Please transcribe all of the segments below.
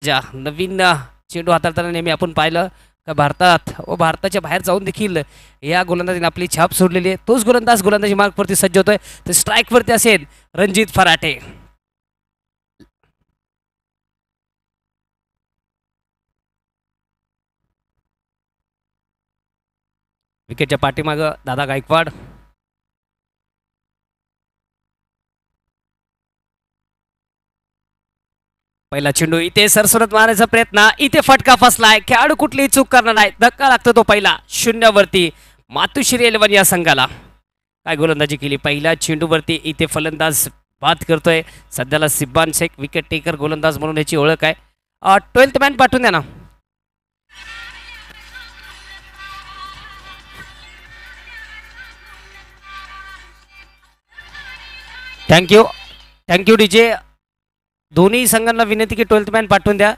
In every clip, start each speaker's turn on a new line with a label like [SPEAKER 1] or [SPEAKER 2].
[SPEAKER 1] ज्या नवीन चेंडू हाताळताना नेहमी आपण पाहिलं का भारतात व भारताच्या बाहेर जाऊन देखील या गोलंदाजीने आपली छाप सोडलेली आहे. तोच गोलंदाज गोलंदाजी मार्गवरती सज्ज होतोय. तर स्ट्राईकवरती असेल रणजित फराटे. विकेटच्या पाठीमागं दादा गायकवाड. पहिला चेंडू इथे सरसरत मारायचा प्रयत्न. इथे फटका फसलाय. खेळाडू कुठलीही चूक करणार नाही. धक्का लागतो तो पहिला शून्यावरती मातुश्री 11 या संघाला. काय गोलंदाजी केली पहिल्या चेंडूवरती. इथे फलंदाज बाद करतोय. सध्याला सिब्बान शेख विकेट टेकर गोलंदाज म्हणून याची ओळख आहे. 12th मॅन पाठवून द्या ना. Thank you thank you DJ. दोन्ही संघांना विनंती की 12th मॅन पाठवून द्या.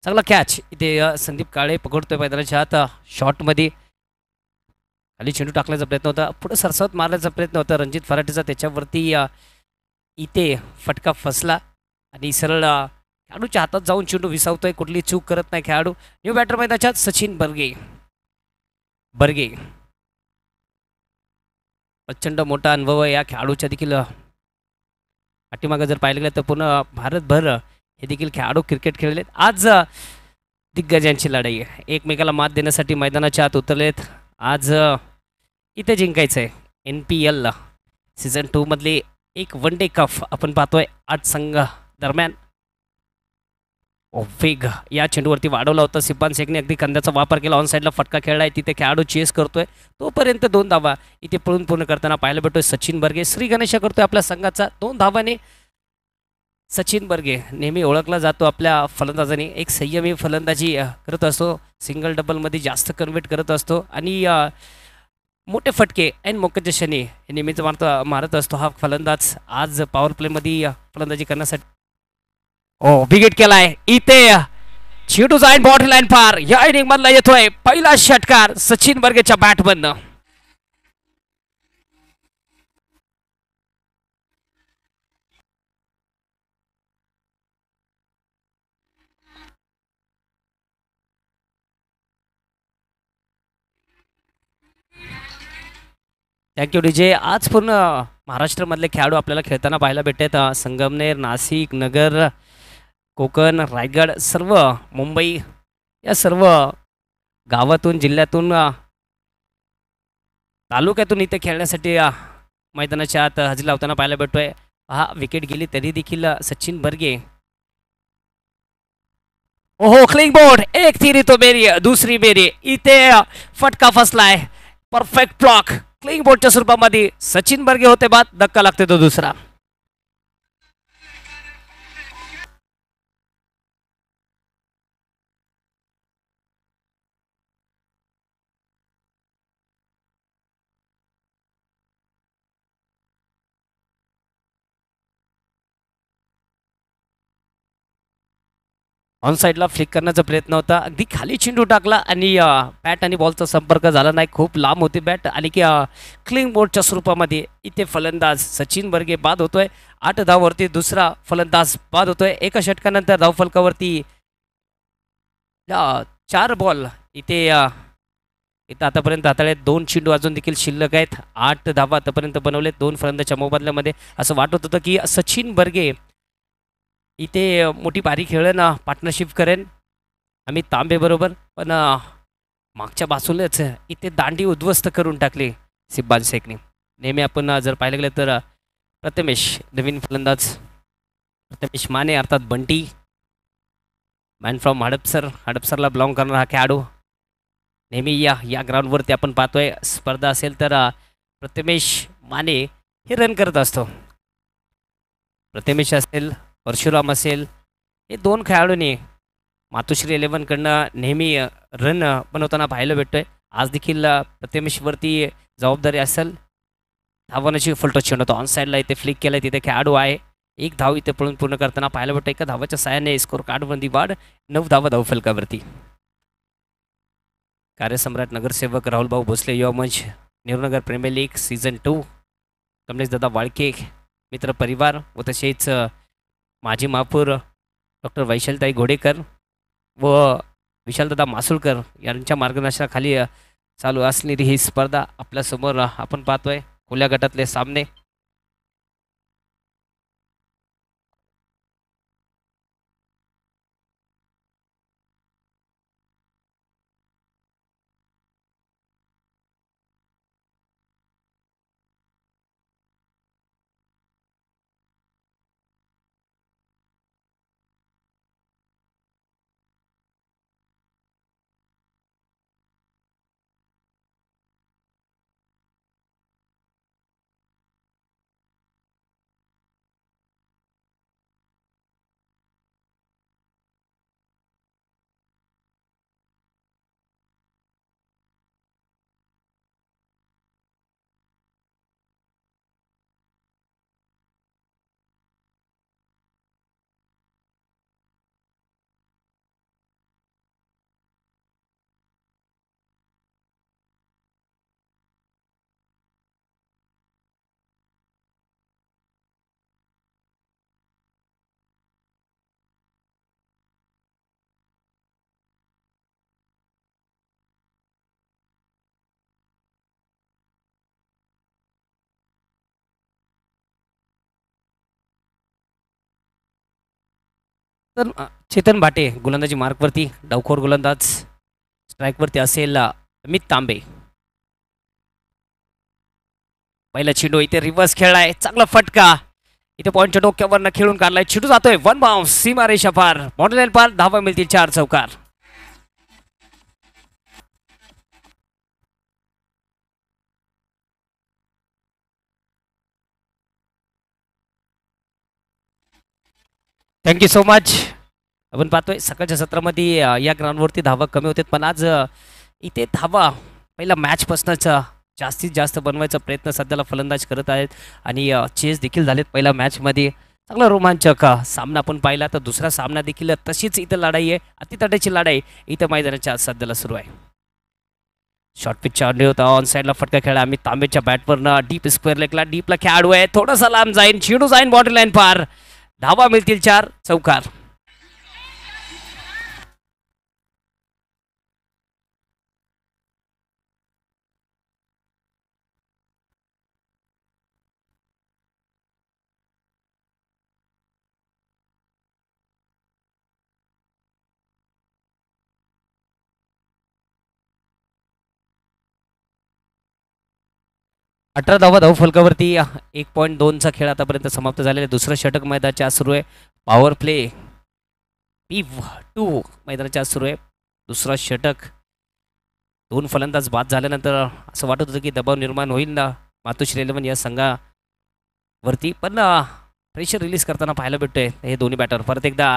[SPEAKER 1] चांगला कॅच इथे संदीप काळे पकडतोय मैदानाच्या आत. शॉटमध्ये खाली चेंडू टाकण्याचा प्रयत्न होता. पुढे सरसवत मारण्याचा प्रयत्न होता रणजित फराटेचा. त्याच्यावरती इथे फटका फसला आणि सरळ खेळाडूच्या हातात जाऊन चेंडू विसावतोय. कुठली चूक करत नाही खेळाडू. न्यू बॅटर मैदानाच्या सचिन बर्गे. बर्गे प्रचंड मोठा अनुभव आहे या खेळाडूच्या देखील. पाठीमागं जर पाहिलं गेलं तर पूर्ण भारतभर हे देखील खेळाडू क्रिकेट खेळलेत. आज दिग्गजांची लढाई आहे. एकमेकाला मात देण्यासाठी मैदानाच्या आत उतरलेत. आज इथे जिंकायचं आहे. NPL सीझन 2 मधली एक वन डे कप आपण पाहतोय. 8 संघ दरम्यान वेग या चेंडूवरती वाढवला होता. सिब्बान शेखने अगदी कंध्याचा वापर केला. ऑन साईडला फटका खेळलाय. तिथे खेळाडू चेस करतोय. तोपर्यंत 2 धावा इथे पळून पूर्ण करताना पाहायला भेटतोय सचिन बर्गे. श्री गणेशा करतोय आपल्या संघाचा 2 धावाने. सचिन बर्गे नेहमी ओळखला जातो आपल्या फलंदाजाने. एक संयमी फलंदाजी करत असतो. सिंगल डबलमध्ये जास्त कन्वर्ट करत असतो आणि मोठे फटके ऐन मोक्याच्या क्षणी हे नेहमीच मारत असतो हा फलंदाज. आज पॉवर प्लेमध्ये फलंदाजी करण्यासाठी विकेट केलाय. इथे चेंडू जाईन बॉडी लाईन पार. या इनिंग मधला येतोय पहिला षटकार सचिन बर्गेच्या बॅटमधनं. Thank you DJ. आज पूर्ण महाराष्ट्रामधले खेळाडू आपल्याला खेळताना पाहायला भेटतात. संगमनेर, नाशिक, नगर, कोकण, रायगड, सर्व मुंबई या सर्व गावातून, जिल्ह्यातून, तालुक्यातून इथे खेळण्यासाठी मैदानाच्या आत हजेरी लावताना पाहायला भेटतोय. हा विकेट गेली तरी देखील सचिन बर्गे. ओहो क्लिंग बोर्ड. एक तिरी तो बेरी, दुसरी बेरी. इथे फटका फसलाय. परफेक्ट ब्लॉक क्लिंग बोर्डच्या स्वरूपामध्ये सचिन बर्गे होते बाद. धक्का लागते तो दुसरा. ऑन साईडला फ्लिक करण्याचा प्रयत्न होता. अगदी खाली चेंडू टाकला आणि बॅट आणि बॉलचा संपर्क झाला नाही. खूप लांब होती बॅट आणि की क्लिंग बोर्डच्या स्वरूपामध्ये इथे फलंदाज सचिन बर्गे बाद होतोय. 8 धावावरती दुसरा फलंदाज बाद होतोय. एका षटकानंतर धावफलकावरती 4 बॉल इथे इथं आतापर्यंत हाताळले. 2 चेंडू अजून देखील शिल्लक आहेत. 8 धावा आतापर्यंत बनवले 2 फलंदाजच्या मोबदल्यामध्ये. असं वाटत होतं की सचिन बर्गे इथे मोठी पारी खेळेन, पार्टनरशिप करेन अमित तांबे बरोबर. पण मागच्या बाजूलाच इथे दांडी उद्ध्वस्त करून टाकली सिब्बान शेखने. नेहमी आपण जर पाहिलं गेलं तर प्रथमेश नवीन फलंदाज प्रथमेश माने अर्थात बंटी मॅन फ्रॉम हडपसरला बिलॉंग करणारा हा खेळाडू. नेहमी या ग्राउंडवरती आपण पाहतोय स्पर्धा असेल तर प्रथमेश माने हे रन करत असतो. प्रथमेश असेल, परशुराम असेल, हे 2 खेळाडूंनी मातुश्री 11 कडनं नेहमी रन बनवताना पाहायला भेटतोय. आज देखील प्रथमेशवरती जबाबदारी असेल. धावांची फुलटॉस चेंडू होता ऑन साईडला इथे फ्लिक केलं तिथे खेळाडू आहे. एक धाव इथे पळून पूर्ण करताना पाहायला भेटतं. एका धावाच्या साहाय्याने स्कोर कार्डमध्ये वाढ 9 धावा धावफलकावरती. कार्यसम्राट नगरसेवक राहुलभाऊ भोसले युवा मंच Nehrunagar premier league season 2 Kamlesh दादा वाळके मित्र परिवार व तसेच माजी महापौर डॉक्टर वैशालताई घोडेकर व विशालदादा मासुळकर यांच्या मार्गदर्शनाखाली चालू असलेली ही स्पर्धा आपल्यासमोर आपण पाहतोय. खुल्या गटातले सामने तर चेतन भाटे गोलंदाजी मार्कवरती डावखोर गोलंदाज स्ट्राईकवरती असेल अमित तांबे. पहिला चेंडू इथे रिव्हर्स खेळलाय चांगला फटका इथे पॉईंटच्या डोक्यावरनं खेळून काढलाय. चेंडू जातोय वन बाउन्स सीमा रेषा पार बाउंड्री लाईन पार धावा मिळतील 4 चौकार. Thank you so much. आपण पाहतोय सकाळच्या सत्रामध्ये या ग्राउंडवरती धावा कमी होते पण आज इथे धावा पहिला मॅचपासूनच जास्तीत जास्त बनवायचा प्रयत्न सध्याला फलंदाज करत आहेत आणि चेस देखील झालेत पहिल्या मॅचमध्ये. चांगला रोमांचक सामना आपण पाहिला तर दुसरा सामना देखील तशीच इथं लढाई आहे अतितट्याची लढाई इथं मैदानाच्या सध्याला सुरू आहे. शॉर्ट पिचच्या अंडे होता ऑन साईडला फटका खेळा आम्ही तांबेच्या बॅटवरनं डीप स्क्वेअर लेगला डीपला खेळाडू आहे थोडासा लांब जाईन चेंडू जाईन बाउंड्री लाईन पार धावा मिळतील 4 चौकार. 18 धावा धावफलकावरती 1.2चा खेळ आतापर्यंत समाप्त झालेला. दुसरं षटक मैदानाच्या सुरू आहे. पॉवर प्ले P2 मैदानाच्या सुरू आहे. दुसरा षटक 2 फलंदाज बाद झाल्यानंतर असं वाटत होतं की दबाव निर्माण होईल ना मातोश्री 11 या संघावरती पण प्रेशर रिलीज करताना पाहायला भेटतोय हे दोन्ही बॅटर. परत एकदा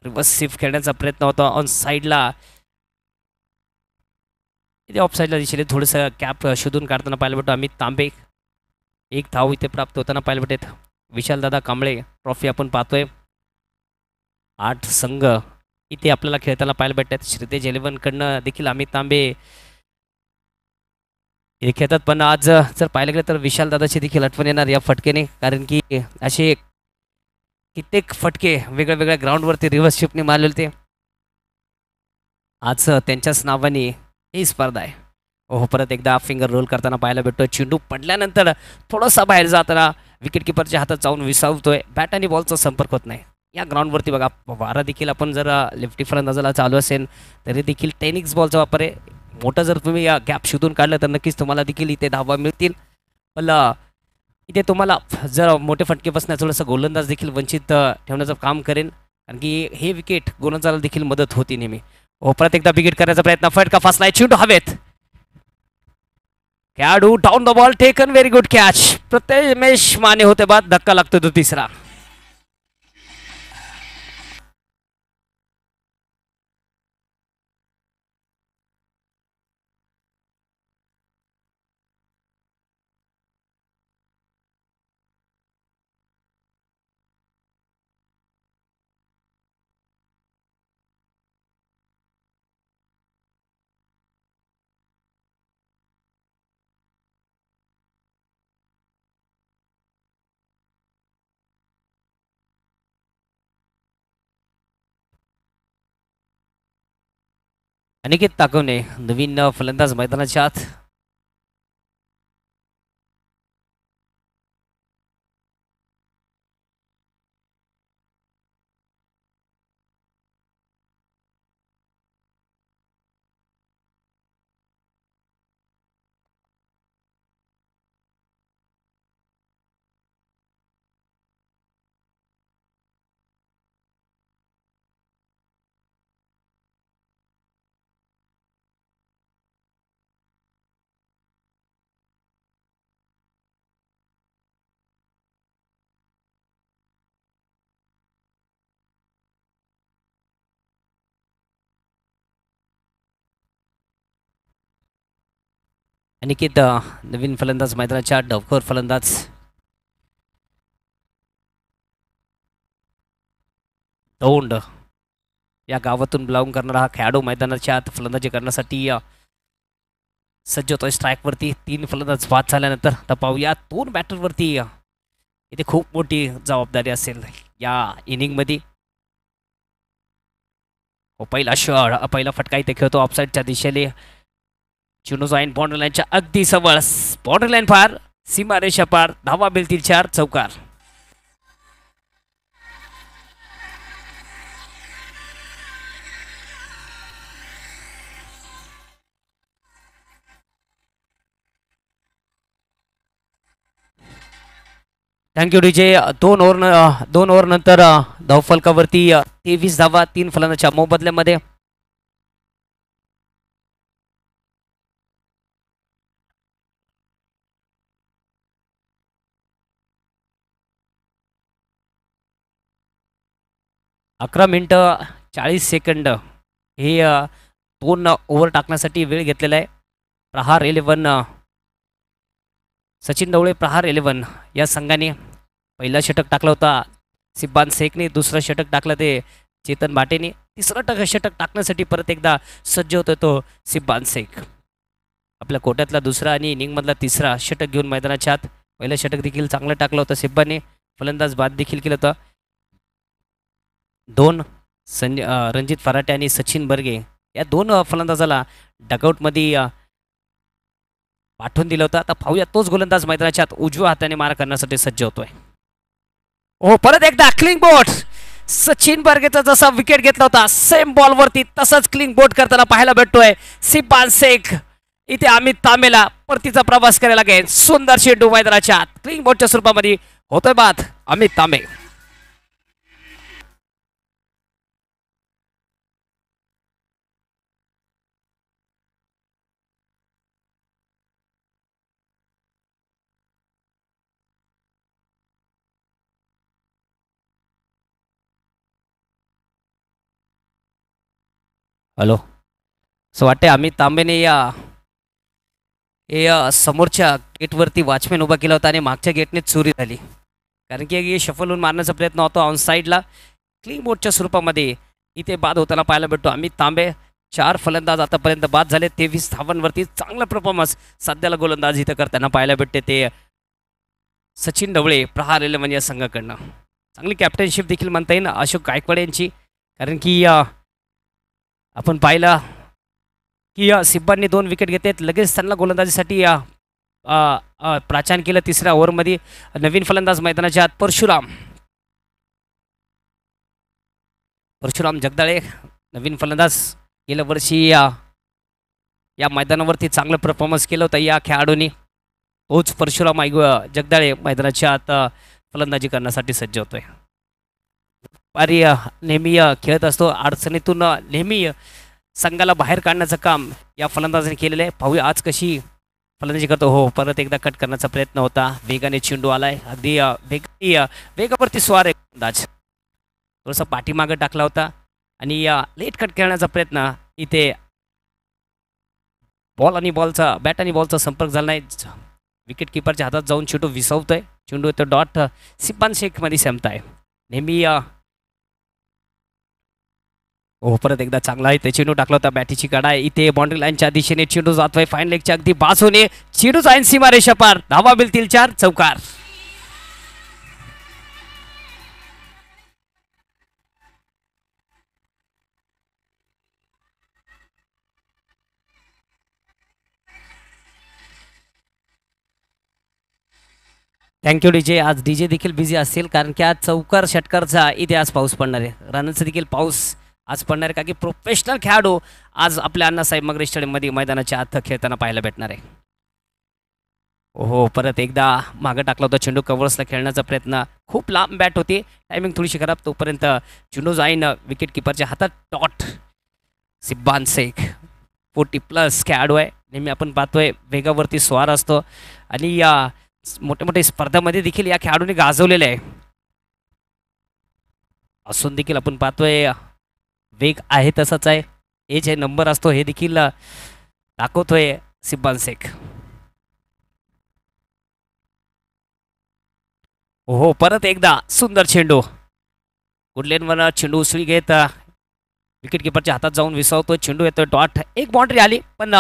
[SPEAKER 1] रिव्हर्स स्विफ्ट खेळण्याचा प्रयत्न होता ऑन साईडला इथे ऑफ साईडला दिशेने थोडंसं कॅप शोधून काढताना पाहायला भेटतो अमित तांबे. एक धाव इथे प्राप्त होताना पाहायला भेटत. विशालदादा कांबळे ट्रॉफी आपण पाहतोय. 8 संघ इथे आपल्याला खेळताना पाहायला भेटतात. श्रीतेज 11 कडनं देखील अमित तांबे हे खेळतात पण आज जर पाहायला गेलं तर विशालदादाची देखील आठवण येणार या फटकेने कारण की असे कित्येक फटके वेगळ्या वेगळ्या ग्राउंडवरती रिव्हर्स शिफ्टने मारलेले ते आज त्यांच्याच नावाने ही स्पर्धा आहे. हो परत एकदा फिंगर रोल करताना पाहायला भेटतो. चेंडू पडल्यानंतर थोडासा बाहेर जाताना विकेट किपरच्या हातात जाऊन विसावतोय. बॅट आणि बॉलचा संपर्क होत नाही. या ग्राउंडवरती बघा वारा देखील आपण जर लेफ्टी फलंदाजाला चालू असेल तरी देखील टेनिक्स बॉलचा वापर आहे. मोठं जर तुम्ही या गॅप शोधून काढलं तर नक्कीच तुम्हाला देखील इथे धावा मिळतील. पण इथे तुम्हाला जर मोठे फटके बसण्यास थोडंसं गोलंदाज देखील वंचित ठेवण्याचं काम करेन कारण की हे विकेट गोलंदाजाला देखील मदत होती नेहमी. हो परत एकदा विकेट करण्याचा प्रयत्न फटका फसलाय चेंडू हवेत. खेळाडू down the ball taken very good catch. Prathamesh Mane होते बाद धक्का लागतो तो तिसरा. अनिकेत ताकवणे नवीन फलंदाज मैदानाच्या आत. अनिकेत नवीन फलंदाज मैदानाच्या आत. डवखोर फलंदाज दौंड या गावातून बिलॉंग करणारा हा खेळाडू मैदानाच्या आत फलंदाजी करण्यासाठी सज्ज होतोय. स्ट्राईकवरती 3 फलंदाज बाद झाल्यानंतर आता पाहूया 2 बॅटरवरती इथे खूप मोठी जबाबदारी असेल या इनिंगमध्ये. हो, पहिला फटका इथे खेळतो ऑफसाईडच्या दिशेने. चेंडू जाईन बाउंड्री लाईनच्या अगदी जवळ. बाउंड्री लाईन पार, सीमारेषा पार, धावा मिळतील 4, चौकार. Thank you DJ. 2 ओव्हर नंतर धावफलकावरती 23 धावा 3 फलंदाच्या मोबदल्यामध्ये. अकरा मिनिटं 40 सेकंड हे 2 ओव्हर टाकण्यासाठी वेळ घेतलेला आहे. प्रहार 11 सचिन ढवळे प्रहार 11 या संघाने पहिला षटक टाकला होता सिब्बान शेखने. दुसरं षटक टाकलं ते चेतन भाटेने. तिसरं षटक टाकण्यासाठी परत एकदा सज्ज होतो तो सिब्बान शेख. आपल्या कोट्यातला दुसरा आणि इनिंगमधला तिसरा षटक घेऊन मैदानाच्या आत. पहिलं षटक देखील चांगलं टाकलं होतं सिब्बाने. फलंदाज बाद देखील केलं होतं. 2 रणजित फराटे आणि सचिन बर्गे या 2 फलंदाजाला डगआउटमध्ये पाठवून दिलं होतं. आता पाहूया तोच गोलंदाज मैदानाच्या आत उजव्या हाताने मारा करण्यासाठी सज्ज होतोय. हो, परत एकदा क्लिंग बोट. सचिन बर्गेचा जसा विकेट घेतला होता सेम बॉलवरती तसंच क्लिंग बोट करताना पाहायला भेटतोय सिब्बान शेख. इथे अमित तांबेला परतीचा प्रवास करायला लागेल. सुंदर चेंडू मैदानाच्या आत क्लिंग बोटच्या स्वरूपामध्ये होतोय बाद अमित तांबे. हॅलो, असं वाटतंय अमित तांबेने समोरच्या गेटवरती वॉचमॅन उभा केला होता आणि मागच्या गेटने चोरी झाली. कारण की शफल होऊन मारण्याचा प्रयत्न होता ऑन साईडला. क्लीन बोटच्या स्वरूपामध्ये इथे बाद होताना पाहायला भेटतो अमित तांबे. 4 फलंदाज आतापर्यंत बाद झाले. 23 धावांवरती चांगला परफॉर्मन्स सध्याला गोलंदाज इथं करताना पाहायला भेटते ते सचिन ढवळे प्रहार 11 या संघाकडनं. चांगली कॅप्टनशिप देखील म्हणता येईल अशोक गायकवाड यांची. कारण की आपण पाहिलं की सिब्बांनी 2 विकेट घेतलेत. लगेच त्यांना गोलंदाजीसाठी प्राचान केलं. तिसऱ्या ओव्हरमध्ये नवीन फलंदाज मैदानाच्या आत परशुराम जगदाळे नवीन फलंदाज. गेल्या वर्षी या मैदानावरती चांगलं परफॉर्मन्स केलं होतं या खेळाडूंनी. तोच परशुराम जगदाळे मैदानाच्या आत फलंदाजी करण्यासाठी सज्ज होतोय. पारी नेहमी खेळत असतो. अडचणीतून नेहमी संघाला बाहेर काढण्याचं काम या फलंदाजाने केलेलं आहे. पाहूया आज कशी फलंदाजी करतो. हो, परत एकदा कट करण्याचा प्रयत्न होता. वेगाने चेंडू आलाय. अगदी वेगावरती स्वार आहे अंदाज. थोडासा पाठीमागं टाकला होता आणि लेट कट खेळण्याचा प्रयत्न. इथे बॅट आणि बॉलचा संपर्क झाला नाही. विकेट किपरच्या हातात जाऊन चेंडू विसवतोय. चेंडू तो डॉट सिब्बान शेखमध्ये संपताय. नेहमी हो, परत एकदा चांगला आहे ते चेंडू टाकला होता. बॅटीची कडा आहे. इथे बाउंड्री लाईनच्या दिशेने चेंडू जातोय. फाईन लेगच्या अगदी बाजूने चेंडू जाईन सीमारेषा पार. धावा मिळतील 4, चौकार. Thank you DJ. आज डीजे देखील बिझी असेल कारण की आज चौकार षटकारचा इथे आज पाऊस पडणार आहे. रनाचा देखील पाऊस आज पडणार आहे कारण की प्रोफेशनल खेळाडू आज आपल्या अण्णासाहेब मगरे स्टेडियममध्ये मैदानाच्या आत खेळताना पाहायला भेटणार आहे. हो, परत एकदा मागं टाकला होता चेंडू कव्हर्सला खेळण्याचा प्रयत्न. खूप लांब बॅट होती, टायमिंग थोडीशी खराब. तोपर्यंत चेंडू जाईन विकेट किपरच्या हातात. डॉट. सिब्बान शेख 40+ खेळाडू आहे. नेहमी आपण पाहतोय वेगावरती स्वार असतो आणि या मोठ्या मोठ्या स्पर्धामध्ये देखील या खेळाडूने गाजवलेले आहे. असून देखील आपण पाहतोय वेग आहे तसाच आहे. एज आहे, नंबर असतो, हे देखील दाखवतोय सिब्बान शेख. हो, परत एकदा सुंदर चेंडू. गुडलेनवर चेंडू उसळी घेत विकेट किपरच्या हातात जाऊन विसावतो. चेंडू येतोय डॉट. एक बाउंड्री आली पण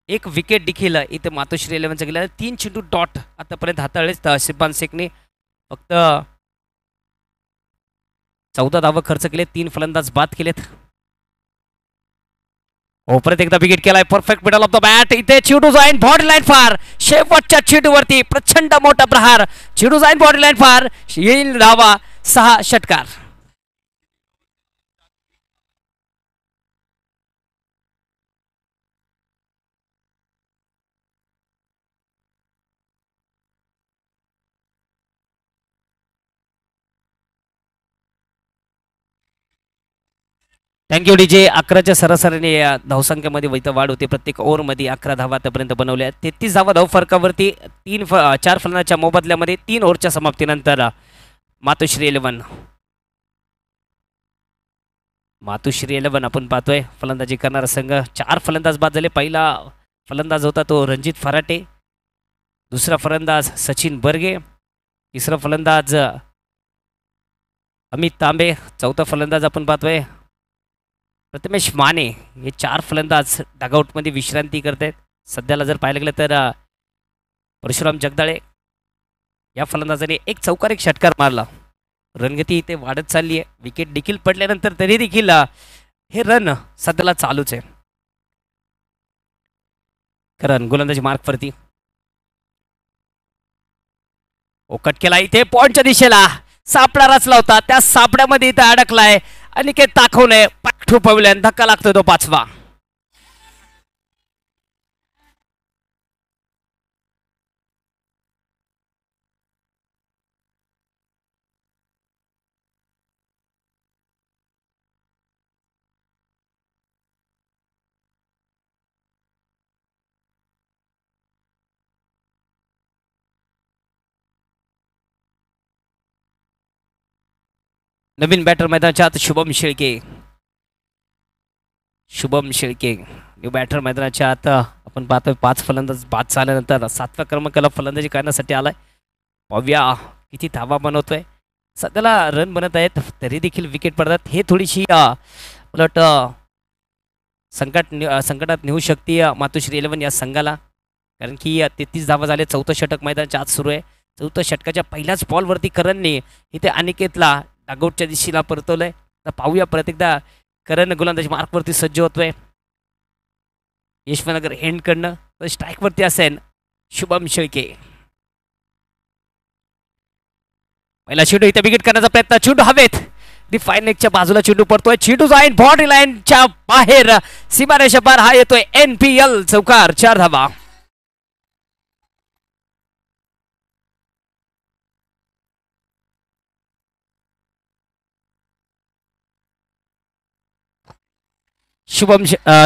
[SPEAKER 1] एक विकेट देखील इथे मातोश्री 11चा गेला. 3 चेंडू डॉट आतापर्यंत हाताळलेच सिब्बान शेखने. फक्त 14 धावा खर्च केले, 3 फलंदाज बाद केलेत. हो, परत एकदा विकेट केलाय. Perfect middle of the bat. इथे चेंडू जाईन बॉडी लाईन फार. शेवटच्या चेंडूवरती प्रचंड मोठा प्रहार. चेंडू जाईन बॉडी लाईन फार. येईल धावा. 6 षटकार. Thank you DJ. 11च्या सरासरीने धावसंख्येमध्ये इथं वाढ होते. प्रत्येक ओव्हरमध्ये 11 धावा आतापर्यंत बनवल्या. 33 धावा धाव फरकावरती 4 फलंदाच्या मोबदल्यामध्ये 3 ओव्हरच्या समाप्तीनंतर मातोश्री 11. मातोश्री 11 आपण पाहतोय फलंदाजी करणारा संघ. 4 फलंदाज बाद झाले. पहिला फलंदाज होता तो रणजित फराटे. दुसरा फलंदाज सचिन बर्गे. तिसरा फलंदाज अमित तांबे. चौथा फलंदाज आपण पाहतोय प्रथमेश माने. हे 4 फलंदाज डगआउटमध्ये विश्रांती करत आहेत. सध्याला जर पाहायला गेलं तर परशुराम जगदाळे या फलंदाजाने एक चौकार एक षटकार मारला. रणगती इथे वाढत चालली आहे. विकेट देखील पडल्यानंतर तरी देखील हे रन सध्याला चालूच आहे. कारण गोलंदाजी मार्कवरती कट केला. इथे पॉइंटच्या दिशेला सापडा रचला होता. त्या सापड्यामध्ये इथे अडकलाय अनिकेत ताखवणे. पाठू पवल्यान धक्का लागतोय तो 5वा. नवीन बॅटर मैदानाच्या आत शुभम शेळके. शुभम शेळके न्यू बॅटर मैदानाच्या आत आपण पाहतोय 5 फलंदाज बाद झाल्यानंतर 7व्या क्रमांकाला फलंदाजी करण्यासाठी आलाय. पाहूया किती धावा बनवतोय. सध्याला रन बनत आहेत तरी देखील विकेट पडतात. हे थोडीशी उलट संकटात नेऊ शकते मातोश्री 11 या संघाला. कारण की 33 धावा झाले. 4थं षटक मैदानाच्या आत सुरू आहे. 4थ्या षटकाच्या पहिल्याच बॉलवरती करणने इथे अनिकेतला डागआउटच्या दिशेला परतवलंय. तर पाहूया परत एकदा करण गोलंदाजी मार्कवरती सज्ज होतोय. यशवंतनगर एंडकडनं तर स्ट्राईकवरती असेल शुभम शेळके. पहिला चेंडू इथे विकेट करण्याचा प्रयत्न. चेंडू हवेत. डिफाईन नेकच्या बाजूला चेंडू पडतोय. चेंडू जाईन बॉडी लाईनच्या बाहेर. सीमारेषा पार हा येतोय NPL चौकार. 4 धावा. Shubham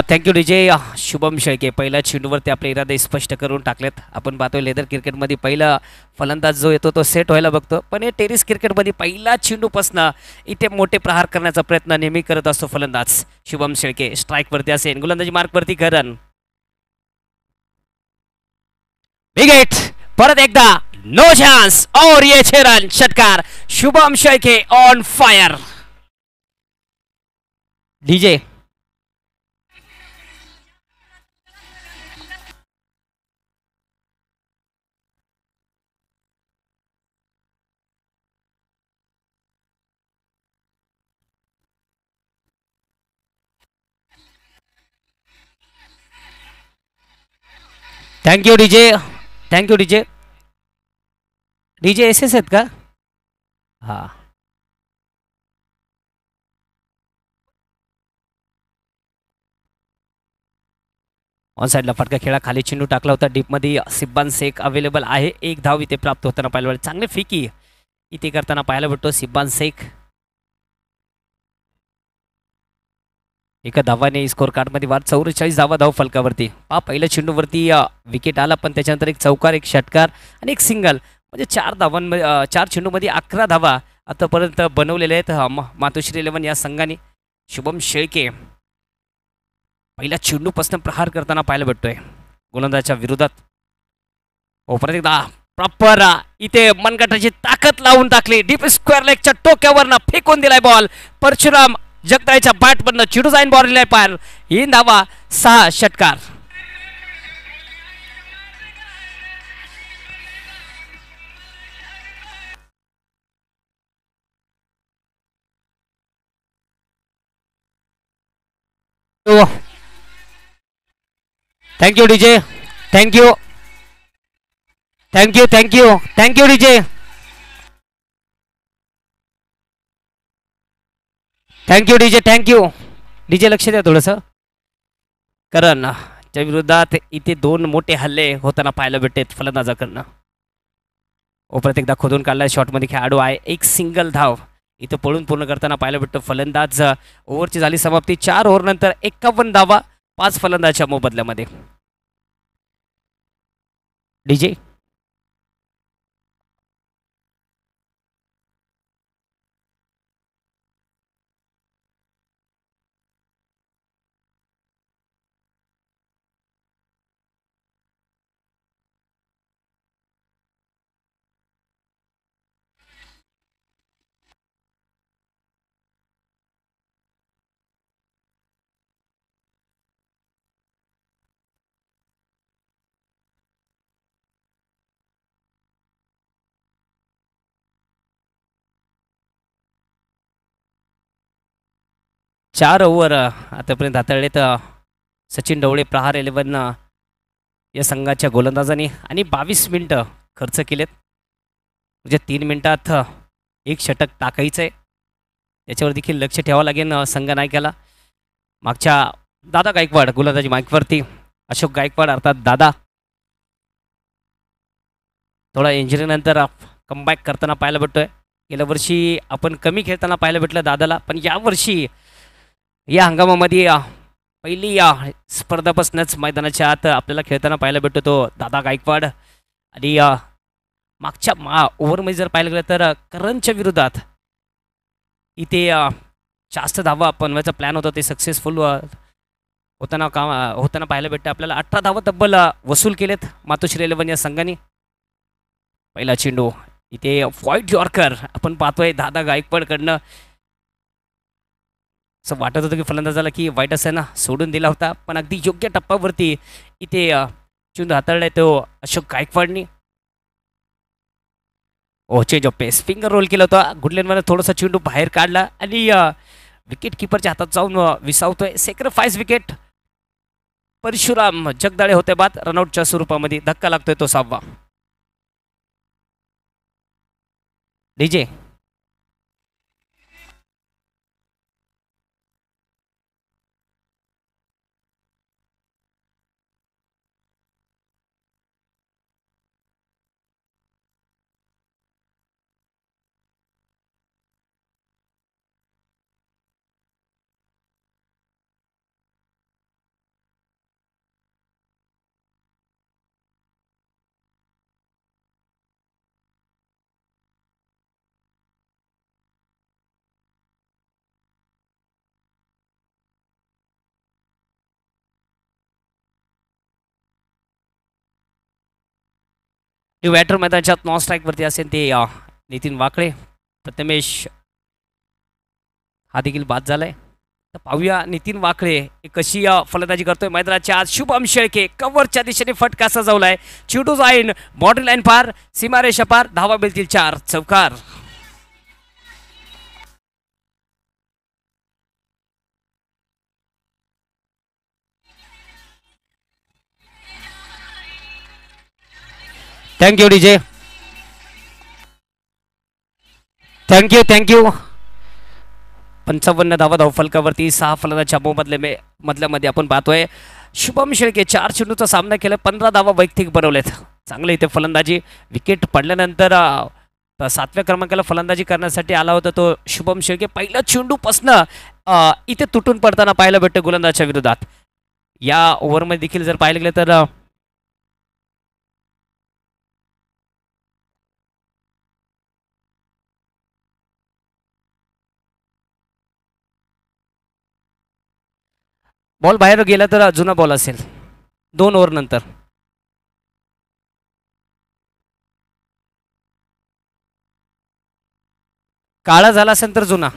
[SPEAKER 1] thank you DJ. शुभम शेळके पहिल्या चेंडूवरती आपले इरादे स्पष्ट करून टाकलेत. आपण पाहतोय लेदर क्रिकेटमध्ये पहिला फलंदाज जो येतो तो सेट व्हायला बघतो. पण हे टेनिस क्रिकेटमध्ये पहिला चेंडूपासनं इथे मोठे प्रहार करण्याचा प्रयत्न नेहमी करत असतो फलंदाज शुभम शेळके. स्ट्राईकवरती असेल. गोलंदाजी मार्कवरती करण. विकेट. परत एकदा नो चान्स और ये 6 रन. षटकार. Shubham Shelke on fire. DJ. Thank you DJ. Thank you DJ. DJ S S आहेत का? हा. ऑन साईडला फटका खेळा, खाली चेंडू टाकला होता डीपमध्ये. सिब्बान शेख अवेलेबल आहे, एक धाव इथे प्राप्त होताना पाहायला भेटतो. चांगले फिकी इथे करताना पाहायला भेटतो सिब्बान शेख. एका धावाने स्कोर कार्डमध्ये वार 44 धावा धाव फलकावरती. पहिल्या चेंडूवरती विकेट आला, पण त्याच्यानंतर एक चौकार, एक षटकार आणि एक सिंगल, म्हणजे 4 चेंडूमध्ये 11 धावा आतापर्यंत बनवलेल्या आहेत मातोश्री 11 या संघाने. शुभम शेळके पहिल्या चेंडूपासून प्रहार करताना पाहायला भेटतोय गोलंदाजाच्या विरोधात. परत एकदा प्रॉपर इथे मनगटाची ताकद लावून टाकली. डीप स्क्वेअर लेगच्या टोक्यावरनं फेकून दिलाय बॉल. परशुराम जगदाळेच्या बॅटमधनं चिडू जाईन बॉल पार. ही धावा 6 षटकार. Thank you DJ, thank you thank you thank you thank you DJ, thank you DJ, thank you DJ. लक्ष द्या थोडंसं, कारण च्या विरोधात इथे 2 मोठे हल्ले होताना पाहायला भेटतात फलंदाजाकडनं. परत एकदा खोदून काढलाय शॉटमध्ये खेळाडू आहे. एक सिंगल धाव इथं पळून पूर्ण करताना पाहायला भेटतो फलंदाज. ओव्हरची झाली समाप्ती. 4 ओव्हर नंतर 51 धावा 5 फलंदाजच्या मोबदल्यामध्ये. डीजे 4 ओव्हर आतापर्यंत हाताळलेत सचिन ढवळे प्रहार 11 या संघाच्या गोलंदाजांनी, आणि 22 मिनिटं खर्च केलेत. म्हणजे 3 मिनिटात एक षटक टाकायचं आहे, त्याच्यावर देखील लक्ष ठेवावं लागेल संघ नायकाला. मागच्या दादा गायकवाड गोलंदाजी माईकवरती. अशोक गायकवाड अर्थात दादा थोडा इंजुरीनंतर कमबॅक करताना पाहायला भेटतोय. गेल्या वर्षी आपण कमी खेळताना पाहायला भेटलं दादाला, पण यावर्षी या हंगामामध्ये पहिली स्पर्धापासूनच मैदानाच्या आत आपल्याला खेळताना पाहायला भेटतो तो दादा गायकवाड. आणि मागच्या ओव्हरमध्ये जर पाहायला गेलं तर करणच्या विरोधात इथे जास्त धावा बनवायचा प्लॅन होता, ते सक्सेसफुल होताना पाहायला भेटतं आपल्याला. 18 धावा तब्बल वसूल केलेत मातोश्री 11 या संघाने. पहिला चेंडू इथे व्हाईट यॉर्कर आपण पाहतोय दादा गायकवाडकडनं. असं वाटत होतं की फलंदाजाला की वाईट असं ना सोडून दिला होता, पण अगदी योग्य टप्प्यावरती इथे चेंडू हाताळलाय तो अशोक गायकवाडनी. Change of pace, finger roll केला होता गुडलेनमध्ये, थोडासा चेंडू बाहेर काढला आणि विकेट किपरच्या हातात जाऊन विसावतोय. सेक्रिफाईस विकेट परशुराम जगदाळे होते बाद. रनआउटच्या स्वरूपामध्ये धक्का लागतोय तो 6वा. डीजे बॅटर मैदानाच्या नॉन स्ट्राईकवरती असेल ते नितीन वाकळे. प्रथमेश हा देखील बाद झालाय. तर पाहूया नितीन वाकळे कशी फलंदाजी करतोय मैदानाच्या आज. शुभम शेळके कव्हरच्या दिशेने फटका सजवलाय. चिडू जाईन बॉर्डर लाईन पार, सीमारेषा पार, धावा मिळतील 4, चौकार. Thank you DJ. थँक्यू 55 धावा धावफलकावरती 6 फलंदाच्या मधल्यामध्ये आपण पाहतोय. शुभम शेळके 4 चेंडूचा सामना केला, 15 धावा वैयक्तिक बनवलेत. चांगले इथे फलंदाजी. विकेट पडल्यानंतर 7व्या क्रमांकाला फलंदाजी करण्यासाठी आला होता तो शुभम शेळके. पहिल्या चेंडूपासनं इथे तुटून पडताना पाहायला भेटतं गोलंदाजच्या विरोधात. या ओव्हरमध्ये देखील जर पाहिलं गेलं तर बॉल बाहेर गेला तर जुना बॉल असेल 2 ओव्हर नंतर. काळा झाला असेल तर जुना.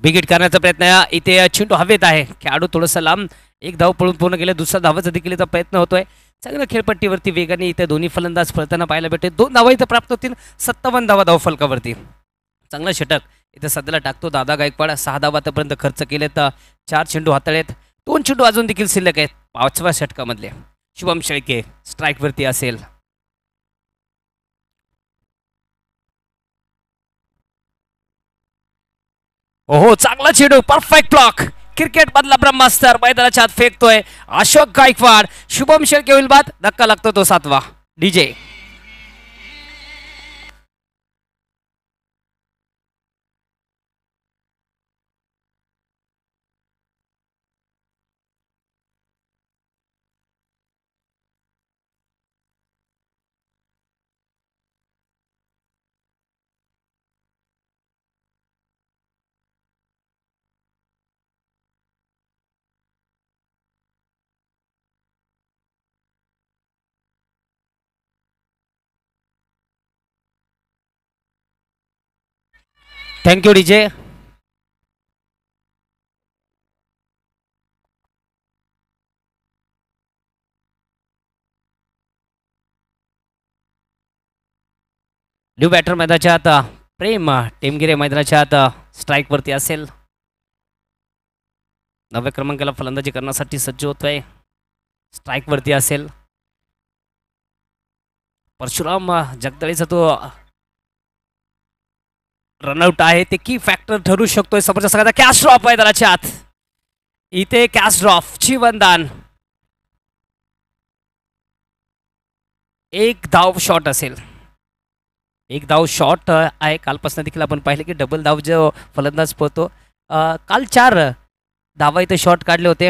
[SPEAKER 1] विकेट करण्याचा प्रयत्न इथे चेंडू हवेत आहे. खेळाडू थोडंसं लांब, एक धाव पळून पूर्ण केले, दुसरा धावाचा देखील इथं प्रयत्न होतोय. चांगल्या खेळपट्टीवरती वेगाने इथे दोन्ही फलंदाज पळताना पाहायला भेटते. 2 धावा इथं प्राप्त होतील. 57 धावा धावफलकावरती. चांगला षटक इथं सध्याला टाकतो दादा गायकवाड. 6 धावा आतापर्यंत खर्च केलेत, 4 चेंडू हाताळलेत, 2 चेंडू अजून देखील शिल्लक आहेत 5व्या षटकामधले. शुभम शेळके स्ट्राईकवरती असेल. ओहो, चांगला चेंडू, परफेक्ट ब्लॉक. क्रिकेट मधला ब्रह्मास्त्र मैदानाच्या आत फेकतोय अशोक गायकवाड. शुभम शेळके होईल बाद. धक्का लागतो तो 7वा. DJ thank you DJ. New batter मैदानाच्या आता प्रेम टेमगिरे मैदानाच्या आता स्ट्राईक वरती असेल. 9व्या क्रमांकाला फलंदाजी करण्यासाठी सज्ज होतोय. स्ट्राईक वरती असेल. परशुराम जगदळेचा तो रनआउट आहे ते की फॅक्टर ठरू शकतोय. समोरच्या सगळ्याचा कॅश ड्रॉप मैदानाच्या आत. इथे कॅश ड्रॉप जीवनदान. 1 धाव शॉट असेल. एक धाव शॉट आहे. कालपासून देखील आपण पाहिलं की डबल धाव जो फलंदाज पळतो, काल 4 धावा इथे शॉट काढले होते.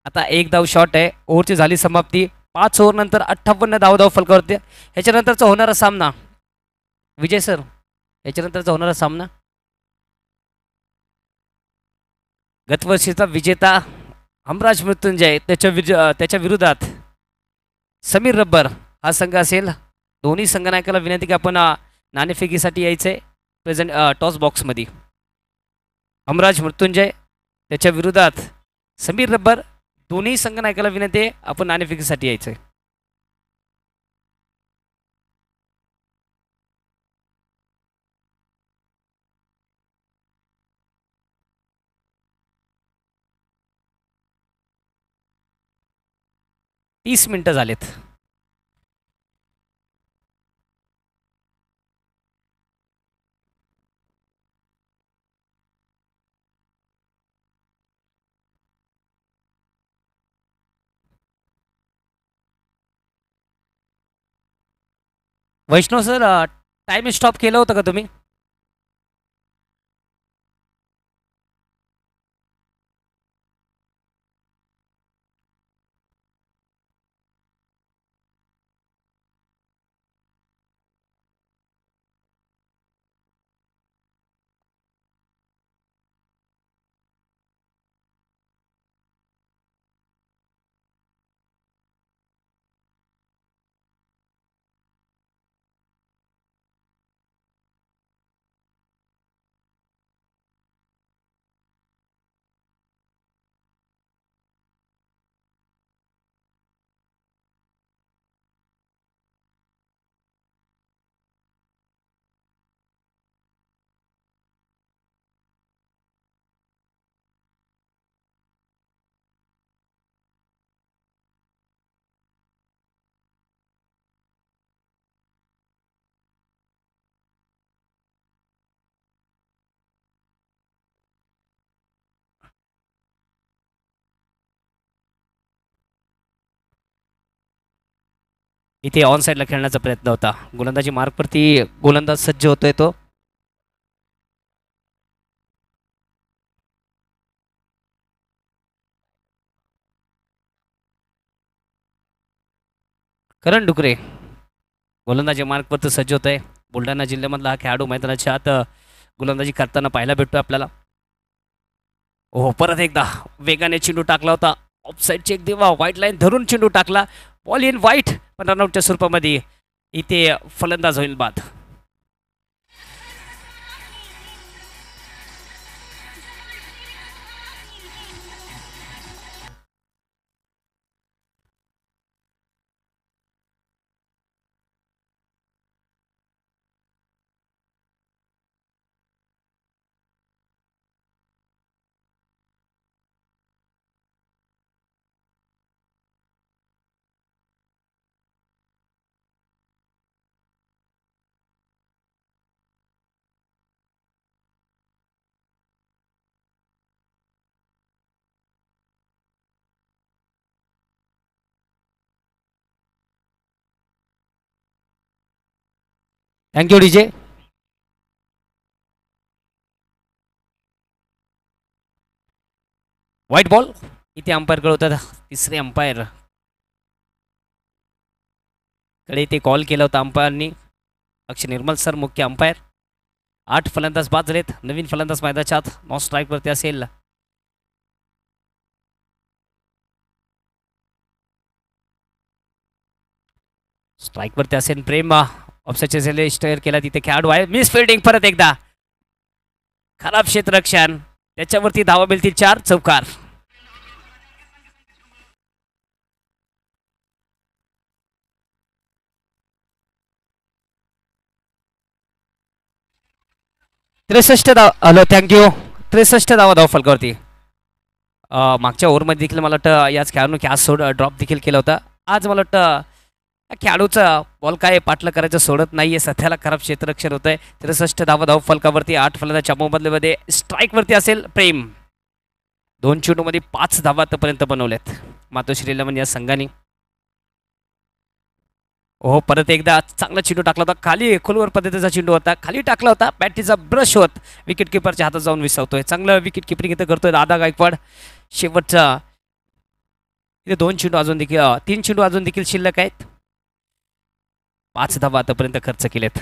[SPEAKER 1] आता एक धाव शॉट आहे. ओव्हरची झाली समाप्ती. 5 ओव्हर नंतर 58 धाव फलकावरती. ह्याच्यानंतरचा होणारा सामना विजय सर, ह्याच्यानंतरचा होणारा सामना गतवर्षीचा विजेता हमराज मृत्युंजय त्याच्या विरोधात समीर रब्बर हा संघ असेल. दोन्ही संघनायकाला विनंती की आपण नाणेफेकीसाठी यायचंय प्रेझेंट टॉस बॉक्समध्ये. हमराज मृत्युंजय त्याच्या विरोधात समीर रब्बर, दोन्ही संघनायकाला विनंती आहे आपण नाणेफेकीसाठी यायचंय. तीस मिनिटं झालेत. वैष्णव सर, टाइम स्टॉप केलं होतं का तुम्ही? इथे ऑन साईडला खेळण्याचा प्रयत्न होता. गोलंदाजी मार्कवरती गोलंदाज सज्ज होतोय तो. करण डुकरे गोलंदाजी मार्कवरती सज्ज होत आहे. बुलढाणा जिल्ह्यामधला हा खेळाडू मैदानाच्या आत गोलंदाजी करताना पाहायला भेटतो आपल्याला. हो, परत एकदा वेगाने चेंडू टाकला होता. ऑफसाईडची एक देवा व्हाईट लाईन धरून चेंडू टाकला. बॉल इन व्हाईट, पण रनआउटच्या स्वरूपामध्ये इथे फलंदाज होईल बाद. Thank you DJ. व्हाईट बॉल इथे अंपायर होता. तिसरे अंपायर कडे इथे कॉल केला होता अंपायरनी. अक्षय निर्मल सर मुख्य अंपायर. 8 फलंदाज बाद झालेत. नवीन फलंदाज मैदानाच्या आत नॉन स्ट्राईकवरती असेल. स्ट्राईकवरती असेल प्रेम. ऑफसाईडचे स्टेअर केला तिथे खेळाडू आहे. मिस फिल्डिंग परत एकदा. खराब क्षेत्ररक्षण, त्याच्यावरती धावा मिळतील 4 चौकार. Hello, thank you. 63 धावा फलकावरती. मागच्या ओव्हरमध्ये देखील मला वाटतं याच खेळाडून कॅच ड्रॉप देखील केला होता. आज मला वाटतं खेळाडूचा बॉल काय पाठला करायचं सोडत नाहीये. सध्याला खराब क्षेत्ररक्षण होत आहे. 63 धावा फलकावरती. 8 फलंदाज चमोबदल्यामध्ये स्ट्राईकवरती असेल प्रेम. 2 चेंडूमध्ये 5 धावा आतापर्यंत बनवल्यात मातोश्री 11 या संघाने. हो परत एकदा चांगला चेंडू टाकला होता खाली खोलवर पद्धतीचा चेंडू होता खाली टाकला होता बॅटीचा ब्रश होत विकेट किपरच्या हातात जाऊन विसावतोय चांगलं विकेट किपरिंग इथं करतोय दादा गायकवाड शेवटचा इथे 2 चेंडू अजून देखील 3 चेंडू अजून देखील शिल्लक आहेत 5 धावा आतापर्यंत खर्च केलेत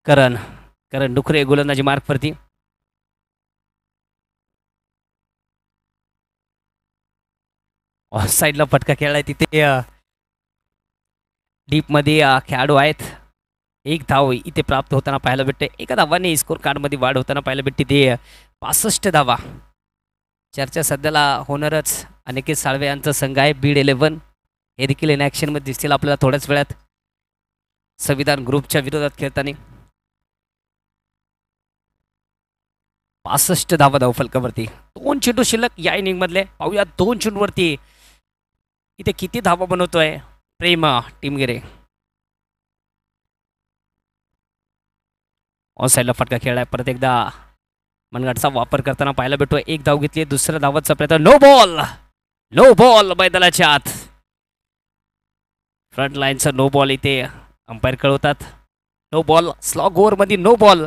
[SPEAKER 1] करण डुकरे गोलंदाजी मार्कवरती ऑफ साईडला फटका खेळलाय तिथे डीप मध्ये खेळाडू आहेत एक धाव इथे प्राप्त होताना पाहायला भेटते एका धावाने स्कोर कार्डमध्ये वाढ होताना पाहायला भेटते ते 65 धावा चर्चा सध्याला होणारच अनिकेत साळवे यांचा संघ आहे बीड 11 हे देखील इन ॲक्शनमध्ये दिसतील आपल्याला थोड्याच वेळात संविधान ग्रुपच्या विरोधात खेळताना 65 धावा धावफलकावरती 2 चेंडू शिल्लक या इनिंग मधले पाहूया 2 चेंडूवरती इथे किती धावा बनवतोय प्रेम टीमगिरे ऑन साईडला फटका खेळलाय परत एकदा मनगटचा वापर करताना पाहायला भेटतोय एक धाव घेतली दुसऱ्या धावाचा प्रयत्न नो बॉल मैदानाच्या आत फ्रंट लाईनचा नो बॉल इथे अंपायर कळवतात नो बॉल स्लॉग ओव्हर मध्ये नो बॉल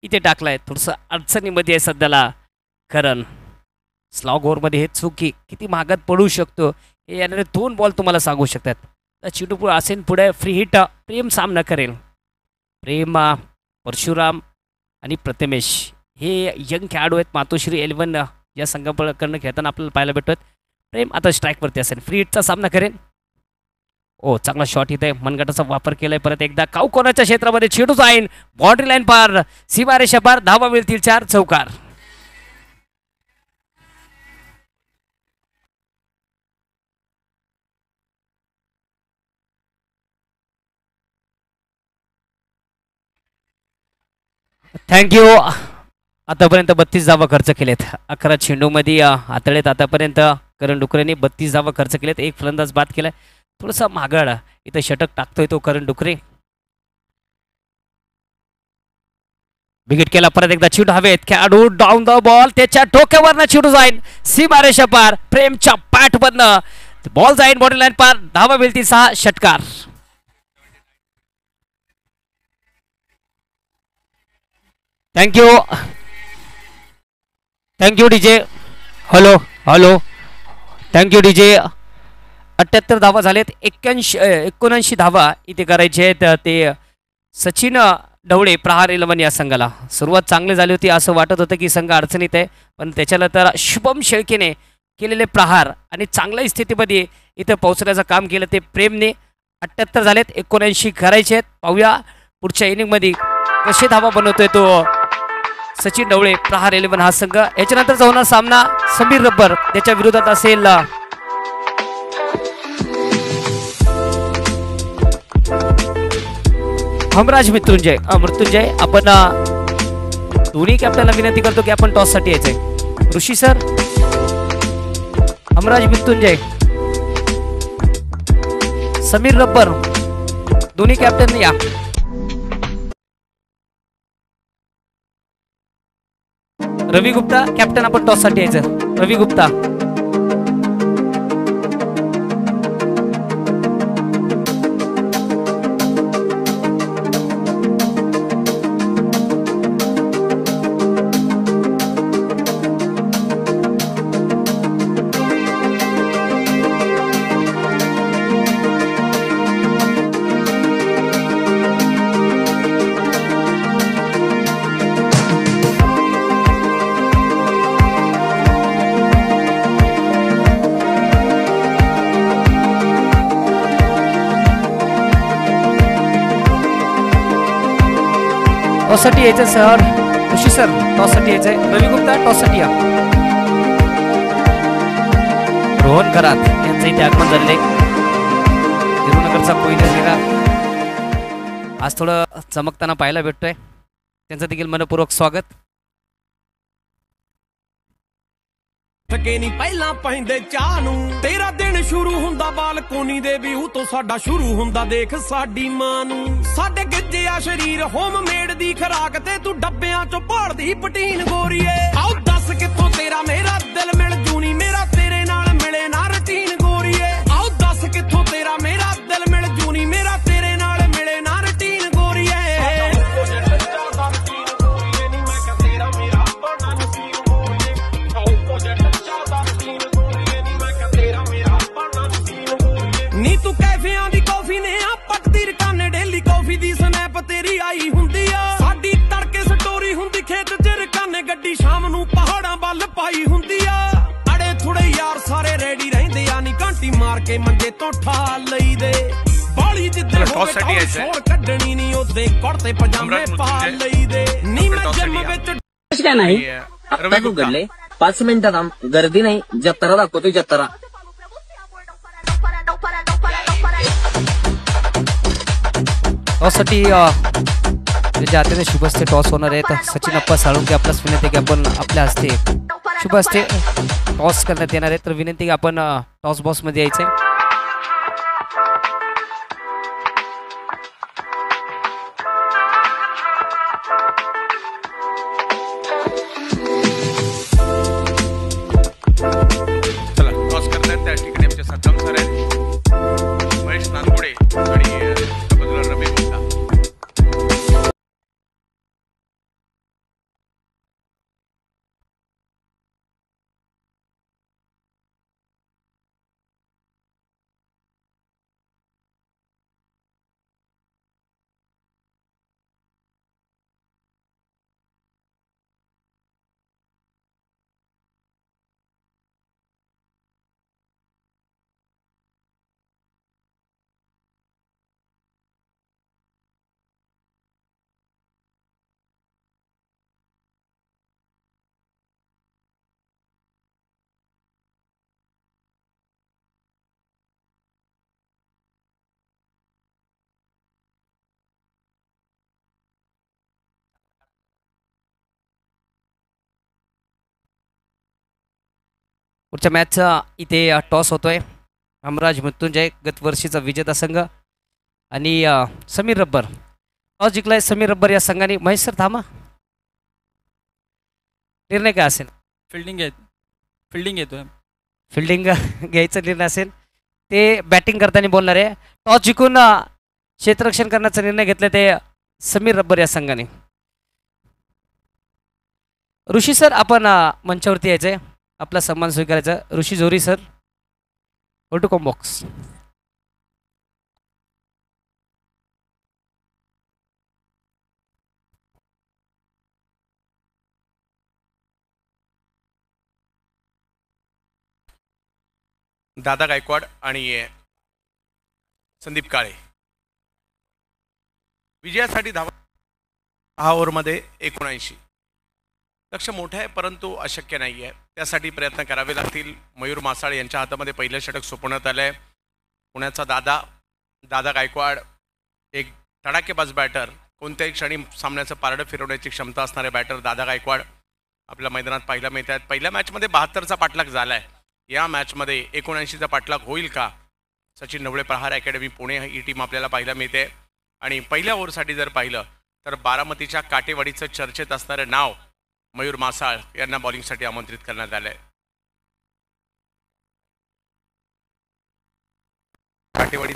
[SPEAKER 1] इथे टाकलाय थोडस अडचणीमध्ये आहे सध्याला करण स्लॉग ओव्हर मध्ये हे चुकी किती महागात पडू शकतो हे येणारे 2 बॉल तुम्हाला सांगू शकतात चिटू असेल पुढे फ्री हिट प्रेम सामना करेल प्रेम परशुराम आणि प्रथमेश हे यंग खेळाडू आहेत मातोश्री 11 या संघाकडनं खेळताना आपल्याला पाहायला भेटत प्रेम आता स्ट्राईकवरती असेल फ्री हिटचा सामना करेल ओ चांगला शॉट इथे मनगटाचा वापर केलाय परत एकदा कावकोनाच्या क्षेत्रामध्ये चेंडू जाईन बाउंड्री लाईन पार सीमारेषा पार धावा मिळतील 4 चौकार थँक्यू आतापर्यंत 32 धावा खर्च केलेत 11 चेंडूमध्ये हाताळेत आतापर्यंत करण डुकरेने 32 धावा खर्च केलेत एक फलंदाज बाद केलाय थोडासा माघाड इथं षटक टाकतोय तो करण डुकरे विकेट केला परत एकदा चेंडू हवेत खेळाडू डाऊन द बॉल त्याच्या डोक्यावरनं चेंडू जाईन सीमारेषा पार प्रेमच्या पॅट मधनं बॉल जाईन बॉडी लाईन पार धावा मिळतील 6 षटकार thank you DJ hello thank you DJ 78 धावा झालेत 79 धावा इथे करायचे आहेत ते सचिन ढवळे प्रहार 11 या संघाला सुरुवात चांगली झाली होती असं वाटत होतं की संघ अडचणीत आहे पण त्याच्यानंतर शुभम शेळकेने केलेले प्रहार आणि चांगल्या स्थितीमध्ये इथं पोहोचण्याचं काम केलं ते प्रेमने 78 झालेत 79 करायचे आहेत पाहूया पुढच्या इनिंगमध्ये कसे धावा बनवतोय तो सचिन ढवळे प्रहार 11 हा संघ याच्यानंतरचा होणार सामना समीर रब्बर त्याच्या विरोधात असेल हमराज मृत्युंजय आपण दोन्ही कॅप्टनला विनंती करतो की आपण टॉस साठी यायचंय ऋषी सर हमराज मृत्युंजय समीर रब्बर दोन्ही कॅप्टन या रवी गुप्ता कॅप्टन आपण टॉस साठी यायचं रवी गुप्ता टॉससाठी यायचं सर ऋषी सर टॉससाठी यायचंय रवी गुप्ता टॉससाठी या रोहन करात यांचं इथे आगमन झालेलं तिरुनगरचा कोयना आज थोडं चमकताना पाहायला भेटतोय त्यांचं देखील मनपूर्वक स्वागत
[SPEAKER 2] थके नहीं पहला पैंदे चाह नूं तेरा दिन शुरू हुंदा बालकोनी दे व्यू तो साडा शुरू हुंदा देख साडी मां नूं साडे गिज्जिया शरीर होम मेड दी खराक ते तू डब्बियां चों भालदी पटीन गोरीए आओ दस कित्थों तेरा मेरा दिल मिल जूनी मेरा तेरे नाल मिले ना ਚੱਕਦੀ ਰਕਾਨੇ ਡੇਲੀ ਕਾਫੀ ਦੀ ਸਨੈਪ ਤੇਰੀ ਆਈ ਹੁੰਦੀ ਆ ਸਾਡੀ ਤੜਕੇ ਸਟੋਰੀ ਹੁੰਦੀ ਖੇਤ 'ਚ ਰਕਾਨੇ ਗੱਡੀ ਸ਼ਾਮ ਨੂੰ ਪਹਾੜਾਂ ਵੱਲ ਪਾਈ ਹੁੰਦੀ ਆ ਅੜੇ ਥੋੜੇ ਯਾਰ ਸਾਰੇ ਰੈਡੀ ਰਹਿੰਦੇ ਆ ਨੀ ਘੰਟੀ ਮਾਰ ਕੇ ਮੰਜੇ ਤੋਂ ਠਾ ਲਈਦੇ ਬਾਲੀ ਜਿੱਦੇ ਹੋਵੇ ਸ਼ੋਰ ਕੱਢਣੀ ਨੀ ਉਹਦੇ ਕੁੜਤੇ ਪਜਾਮੇ ਪਾ ਲਈਦੇ ਨੀ ਮੈਂ ਜਿਮ ਵਿੱਚ
[SPEAKER 3] काय नाही आता तू घडले 5 मिनिटात गर्दी नाही जत्रा दाखवतोय जत्रा
[SPEAKER 1] टॉससाठी जे हाताने शुभ हस्ते टॉस होणार आहेत सचिन अप्पा साळुंके आपल्यास विनंती की आपण आपल्या हस्ते शुभ हस्ते टॉस करण्यात येणार आहे तर विनंती की आपण टॉस बॉक्समध्ये यायचंय पुढच्या मॅचचा इथे टॉस होतोय हमराज मृत्युंजय गतवर्षीचा विजेता संघ आणि समीर रब्बर टॉस जिंकलाय समीर रब्बर या संघाने महेश सर थांबा निर्णय काय असेल
[SPEAKER 4] फिल्डिंग येतोय
[SPEAKER 1] फिल्डिंग घ्यायचा निर्णय असेल ते बॅटिंग करताना बोलणार आहे टॉस जिंकून क्षेत्ररक्षण करण्याचा निर्णय घेतला ते समीर रब्बर या संघाने ऋषी सर आपण मंचावरती यायचंय आपला सन्मान स्वीकारायचा ऋषी जोरी सर गो टू कॉम्बॉक्स
[SPEAKER 5] दादा गायकवाड आणि संदीप काळे विजयासाठी धावा 6 ओव्हरमध्ये 79 लक्ष मोठं आहे परंतु अशक्य नाही आहे त्यासाठी प्रयत्न करावे लागतील मयूर मासाळ यांच्या हातामध्ये पहिलं षटक सोपवण्यात आलं आहे पुण्याचा दादा गायकवाड एक धडाकेबाज बॅटर कोणत्याही क्षणी सामन्याचं पारडं फिरवण्याची क्षमता असणारे बॅटर दादा गायकवाड आपल्या मैदानात पाहायला मिळत आहेत पहिल्या मॅचमध्ये 72चा पाठलाग झाला आहे या मॅचमध्ये 79चा पाठलाग होईल का सचिन ढवळे प्रहार अकॅडमी पुणे ही टीम आपल्याला पाहायला मिळते आणि पहिल्या ओव्हरसाठी जर पाहिलं तर बारामतीच्या काटेवाडीचं चर्चेत असणारं नाव मयूर मासाळ यांना बॉलिंगसाठी आमंत्रित करण्यात आलं आहे काटेवाडी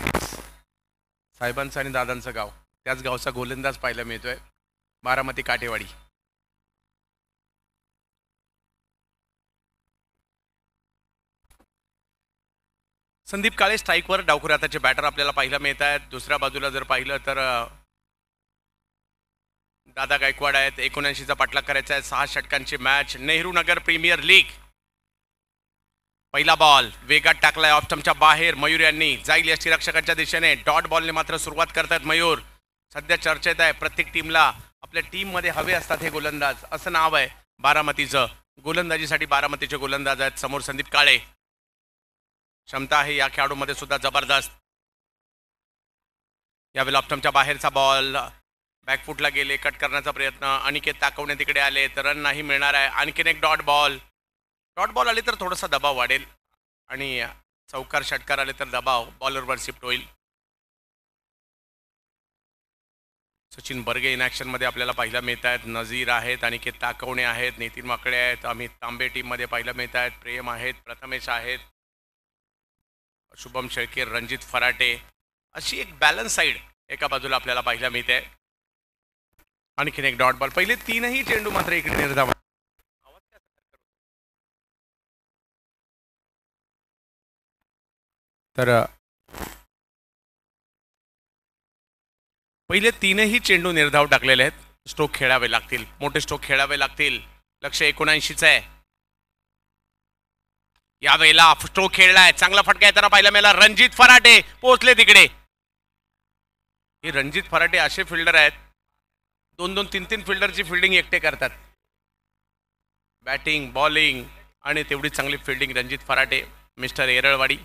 [SPEAKER 5] साहेबांचं आणि दादांचं गाव त्याच गावचा गोलंदाज पाहायला मिळतोय बारामती काटेवाडी संदीप काळे स्ट्राईकवर डावखुरे हाताचे बॅटर आपल्याला पाहायला मिळत आहेत दुसऱ्या बाजूला जर पाहिलं तर दादा गायकवाड आहेत 79चा पाठलाग करायचा आहे 6 षटकांची match Nehru Nagar premier league पहिला बॉल वेगात टाकलाय ऑफ स्टंपच्या बाहेर मयूर यांनी जाईल यष्टीरक्षकांच्या दिशेने डॉट बॉलने मात्र सुरुवात करतायत मयूर सध्या चर्चेत आहे प्रत्येक टीमला आपल्या टीममध्ये हवे असतात हे गोलंदाज असं नाव आहे बारामतीचं गोलंदाजीसाठी बारामतीचे गोलंदाज आहेत समोर संदीप काळे क्षमता आहे या खेळाडूमध्ये सुद्धा जबरदस्त यावेळी ऑफ स्टंपच्या बाहेरचा बॉल बॅकफुटला गेले कट करण्याचा प्रयत्न अनिकेत ताकवणे तिकडे आले तर रन नाही मिळणार आहे आणखीन एक डॉट बॉल आले तर थोडासा दबाव वाढेल आणि चौकार षटकार आले तर दबाव बॉलरवर शिफ्ट होईल सचिन बर्गे इन ॲक्शनमध्ये आपल्याला पाहायला मिळत आहेत नझीर आहेत अनिकेत ताकवणे आहेत नितीन वाकडे आहेत अमित तांबे टीममध्ये पाहायला मिळत आहेत प्रेम आहेत प्रथमेश आहेत शुभम शेळके रणजित फराटे अशी एक बॅलन्स साईड एका बाजूला आपल्याला पाहायला मिळते आणखीन एक डॉट बॉल पहिले 3ही चेंडू मात्र इकडे निर्धाव तर पहिले तीनही चेंडू निर्धाव टाकलेले आहेत. स्ट्रोक खेळावे लागतील, मोठे स्ट्रोक खेळावे लागतील. लक्ष 79चं आहे. यावेळेला स्ट्रोक खेळलाय, चांगला फटका येताना पाहिला मिळाला. रणजित फराटे पोहोचले तिकडे. हे रणजित फराटे असे फिल्डर आहेत, 2-2, 3-3 फिल्डरची फिल्डिंग एकटे करतात. बॅटिंग, बॉलिंग आणि तेवढी चांगली फिल्डिंग रणजित फराटे, मिस्टर येरळवाडी.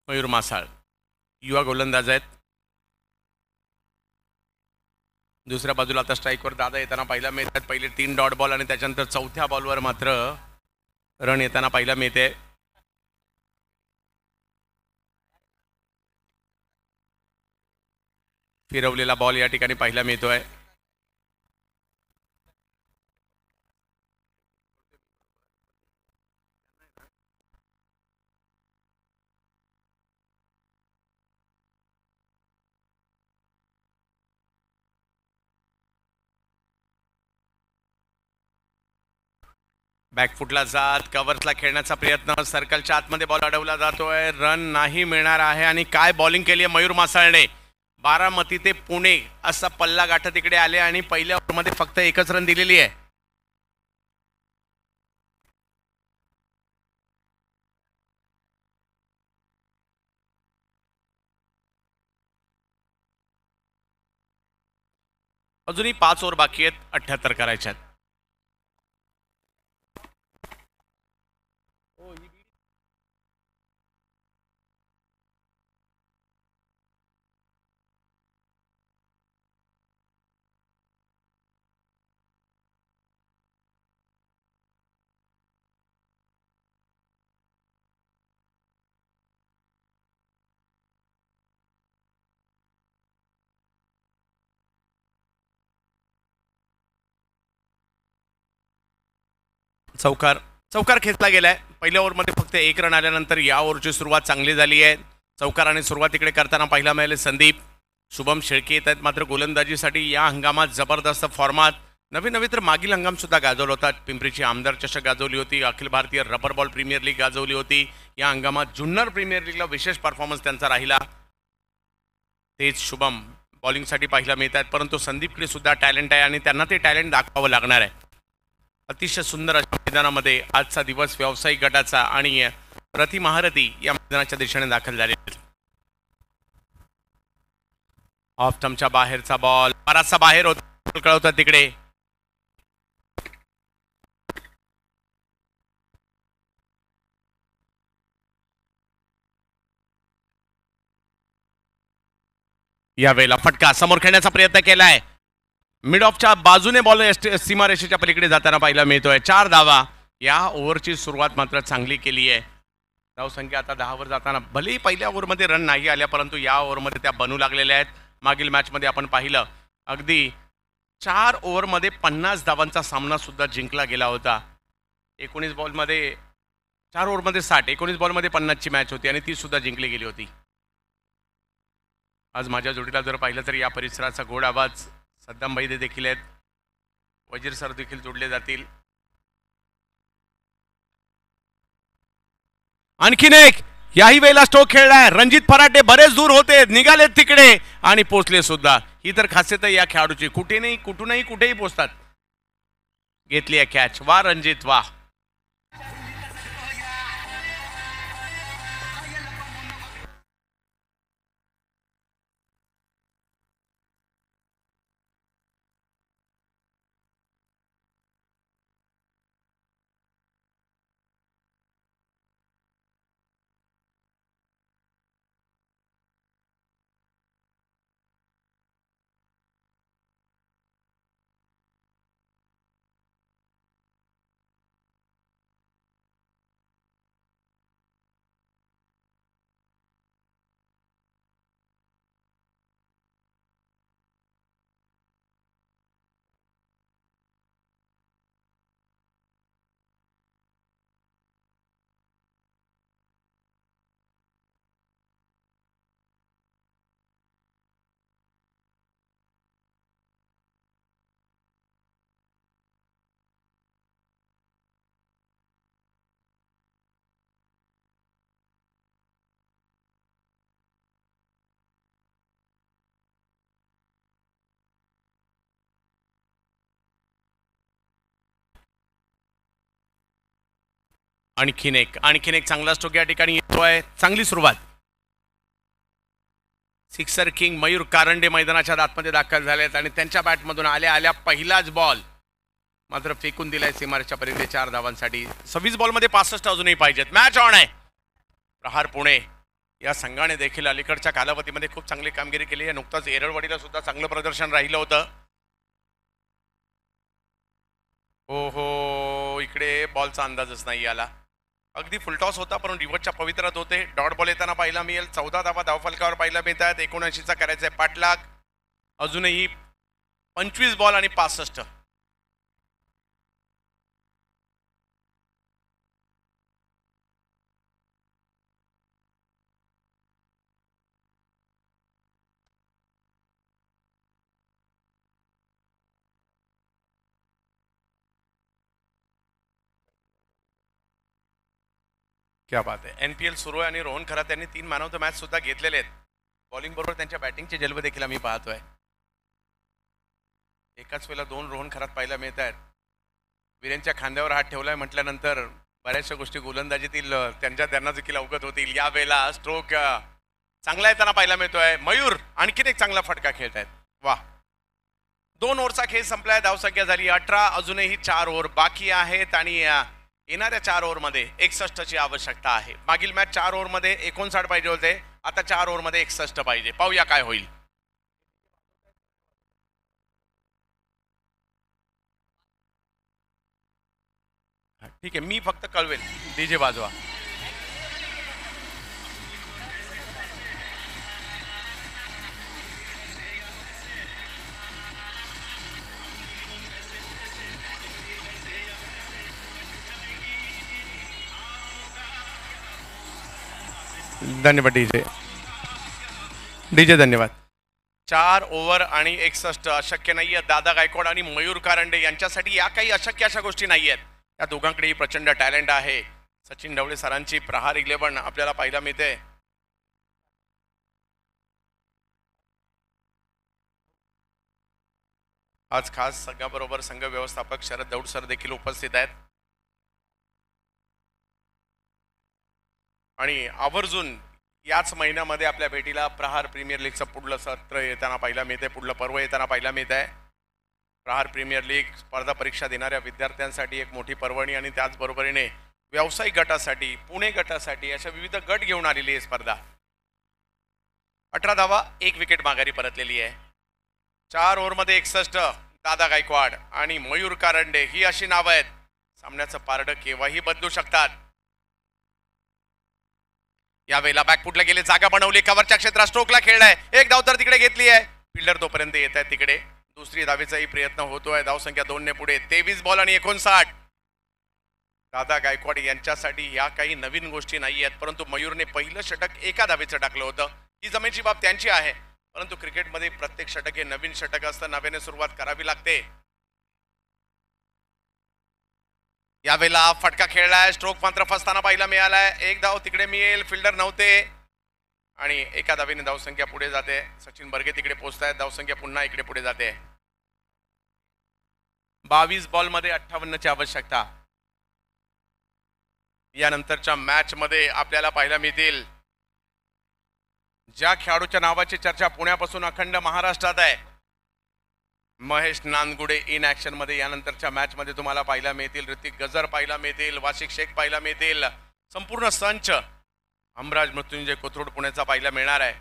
[SPEAKER 5] मयूर मासाळ युवा गोलंदाज आहेत. दुसऱ्या बाजूला आता स्ट्राईकवर दादा येताना पाहिला मिळतात. पहिले 3 डॉट बॉल आणि त्याच्यानंतर चौथ्या बॉलवर मात्र रन येताना पाहिला मिळते. फिरवलेला बॉल या ठिकाणी पाहायला मिळतोय. बॅकफुटला जात कव्हर्सला खेळण्याचा प्रयत्न, सर्कलच्या आतमध्ये बॉल अडवला जातोय. रन नाही मिळणार आहे. आणि काय बॉलिंग केली आहे मयूर मासाळने. बारामती ते पुणे असा पल्ला गाठत इकडे आले आणि पहिल्या ओव्हरमध्ये फक्त एकच रन दिलेली आहे. अजूनही 5 ओव्हर बाकी आहेत, 78 करायच्यात. चौकार चौकार खेचला गेलाय. पहिल्या ओव्हरमध्ये फक्त 1 रन आल्यानंतर या ओव्हरची सुरुवात चांगली झाली आहे. चौकार आणि सुरुवात इकडे करताना पाहायला मिळाले संदीप. शुभम शेळके येत आहेत मात्र गोलंदाजीसाठी या हंगामात जबरदस्त फॉर्मात. नवीन नवीन तर मागील हंगाम सुद्धा गाजवला होता. पिंपरीची आमदार चषक गाजवली होती, Akhil Bharatiya rubber ball premier league गाजवली होती. या हंगामात जुन्नर प्रीमियर लीगला विशेष परफॉर्मन्स त्यांचा राहिला. तेच शुभम बॉलिंगसाठी पाहायला मिळत आहेत, परंतु संदीपकडे सुद्धा टॅलेंट आहे आणि त्यांना ते टॅलेंट दाखवावं लागणार आहे. अतिशय सुंदर अशा मैदानामध्ये आजचा दिवस व्यावसायिक गटाचा आणि प्रति महारथी या मैदानाच्या दिशेने दाखल झाले. ऑफ स्टंपच्या बाहेरचा बॉल बराचसा बाहेर होता, कळवतात तिकडे. यावेळेला फटका समोर खेळण्याचा प्रयत्न केलाय. मिड ऑफच्या बाजूने बॉल सीमारेषेच्या पलीकडे जाताना पाहायला मिळतोय. 4 धावा. या ओव्हरची सुरुवात मात्र चांगली केली आहे. धावसंख्या आता 10 वर जाताना भलेही पहिल्या ओव्हरमध्ये रन नाही आल्या, परंतु या ओव्हरमध्ये त्या बनू लागलेल्या आहेत. मागील मॅचमध्ये आपण पाहिलं अगदी 4 ओव्हरमध्ये 50 धावांचा सामना सुद्धा जिंकला गेला होता. 19 बॉलमध्ये 4 ओव्हरमध्ये 60, 19 बॉलमध्ये 50ची मॅच होती आणि ती सुद्धा जिंकली गेली होती. आज माझ्या जोडीला जर पाहिलं तर या परिसराचा गोड आवाज सद्दाम भाई देखील आहेत, वजीर सर देखील जोडले जातील. आणखीन एक याही वेळेला स्ट्रोक खेळलाय. रणजित फराटे बरेच दूर होते, निघालेत तिकडे आणि पोचले सुद्धा. ही तर खासियत आहे या खेळाडूची, कुठेही कुठूनही कुठेही पोचतात. घेतली आहे कॅच. वा रणजित वा. आणखीन एक चांगला स्ट्रोक या ठिकाणी येतोय. चांगली सुरुवात. सिक्सर किंग मयूर कारंडे मैदानाच्या आतमध्ये दाखल झालेत आणि त्यांच्या बॅटमधून आल्या पहिलाच बॉल मात्र फेकून दिलाय सीमारेषच्या पलीकडे 4 धावांसाठी. 26 बॉलमध्ये 65 अजूनही पाहिजेत. मॅच ऑन आहे. प्रहार पुणे या संघाने देखील अलीकडच्या कालावधीमध्ये खूप चांगली कामगिरी केली आहे. नुकताच एरळवाडीला सुद्धा चांगलं प्रदर्शन राहिलं होतं. हो इकडे बॉलचा अंदाजच नाही आला. अगदी फुलटॉस होता परंतु रिव्हर्सच्या पवित्रात होते. डॉट बॉल येताना पाहायला मिळेल. 14 धावा धावफलकावर पाहायला मिळतात. 79चा करायचा आहे पाठलाग. अजूनही 25 बॉल आणि 65. क्या बात आहे. NPL सुरू आहे आणि रोहन खरात यांनी 3 मॅन ऑफ द मॅच सुद्धा घेतलेले आहेत. बॉलिंग बरोबर त्यांच्या बॅटिंगचे जलवे देखील आम्ही पाहतोय. एकाच वेळेला 2 रोहन खरात पाहायला मिळत आहेत. वीरेंच्या खांद्यावर हात ठेवलाय म्हटल्यानंतर बऱ्याचशा गोष्टी गोलंदाजीतील त्यांना देखील अवगत होतील. या वेळेला स्ट्रोक चांगला येताना पाहायला मिळतोय. मयूर आणखीन एक चांगला फटका खेळत आहेत. वा. 2 ओव्हरचा खेळ संपलाय. धावसंख्या झाली 18. अजूनही 4 ओव्हर बाकी आहेत आणि येणाऱ्या 4 ओव्हरमध्ये 61ची आवश्यकता आहे. मागील मॅच 4 ओव्हरमध्ये 59 पाहिजे होते. आता 4 ओव्हरमध्ये 61 पाहिजे. पाहूया काय होईल. ठीक आहे मी फक्त कळवेल. डीजे वाजवा. धन्यवाद डीजे धन्यवाद. 4 ओव्हर आणि 61 अशक्य नाहीये. दादा गायकवाड आणि मयूर कारंडे यांच्यासाठी या काही अशक्य अशा गोष्टी नाही आहेत. या दोघांकडेही प्रचंड टॅलेंट आहे. सचिन ढवळे सरांची प्रहार 11 आपल्याला पाहायला मिळते. आज खास संघाबरोबर संघ व्यवस्थापक शरद दौड सर देखील उपस्थित आहेत आणि आवर्जून याच महिन्यामध्ये आपल्या भेटीला प्रहार प्रीमियर लीगचं पुढलं सत्र येताना पाहायला मिळते. पुढलं पर्व येताना पाहायला मिळत आहे. प्रहार प्रीमियर लीग स्पर्धा परीक्षा देणाऱ्या विद्यार्थ्यांसाठी एक मोठी पर्वणी आणि त्याचबरोबरीने व्यावसायिक गटासाठी पुणे गटासाठी अशा विविध गट घेऊन आलेली आहे स्पर्धा. 18 धावा 1 विकेट माघारी परतलेली आहे. 4 ओव्हरमध्ये 61. दादा गायकवाड आणि मयूर कारंडे ही अशी नावं आहेत. सामन्याचं पारडं केव्हाही बदलू शकतात. यावेळेला बॅकफुटला गेले. जागा बनवली. कव्हरच्या क्षेत्रात स्ट्रोकला खेळलाय. एक धाव तर तिकडे घेतली आहे. फिल्डर तोपर्यंत येत आहे तिकडे. दुसरी धावेचाही प्रयत्न होतोय. धावसंख्या 2 ने पुढे. 23 बॉल आणि 59. दादा गायकवाड यांच्यासाठी या काही नवीन गोष्टी नाही आहेत परंतु मयूरने पहिलं षटक एका धावेचं टाकलं होतं. ही जमेची बाब त्यांची आहे परंतु क्रिकेटमध्ये प्रत्येक षटक हे नवीन षटक असतं. नव्याने सुरुवात करावी लागते. यावेळेला फटका खेळलाय. स्ट्रोक मात्र फसताना पाहायला मिळालाय. एक धाव तिकडे मिळेल. फिल्डर नव्हते आणि एका धावेने धावसंख्या पुढे जाते. सचिन बर्गे तिकडे पोहोचतायत. धावसंख्या पुन्हा इकडे पुढे जाते. 22 बॉलमध्ये 58ची आवश्यकता. यानंतरच्या मॅच मध्ये आपल्याला पाहायला मिळतील ज्या खेळाडूच्या नावाची चर्चा पुण्यापासून अखंड महाराष्ट्रात आहे. महेश नानगुडे इन ऍक्शन मध्ये यानंतरच्या मॅच मध्ये तुम्हाला पाहायला मिळतील. ऋतिक गजर पाहायला मिळतील. वाशिक शेख पाहायला मिळतील. संपूर्ण संच हमराज मृत्युंजय कोथरूड पुण्याचा पाहायला मिळणार आहे.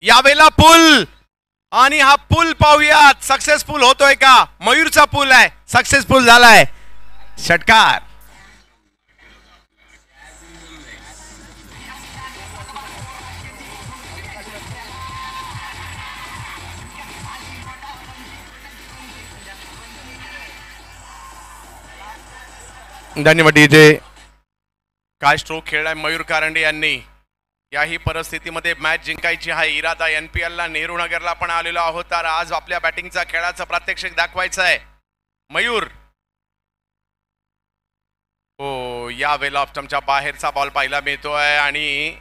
[SPEAKER 5] यावेळेला पूल आणि हा पूल पाहूयात सक्सेसफुल होतोय का. मयूरचा पूल आहे. सक्सेसफुल झालाय. षटकार. धन्यवाद डीजे. काय स्ट्रोक खेळलाय मयूर कारंडे यांनी. याही परिस्थितीमध्ये मॅच जिंकायची हा इरादा. NPL ला नेहरू नगरला पण आलेलो आहोत तर आज आपल्या बॅटिंगचा खेळाचं प्रात्यक्षिक दाखवायचं आहे. मयूर हो या वेळेला ऑफ स्टंपच्या बाहेरचा बॉल पाहायला मिळतोय आणि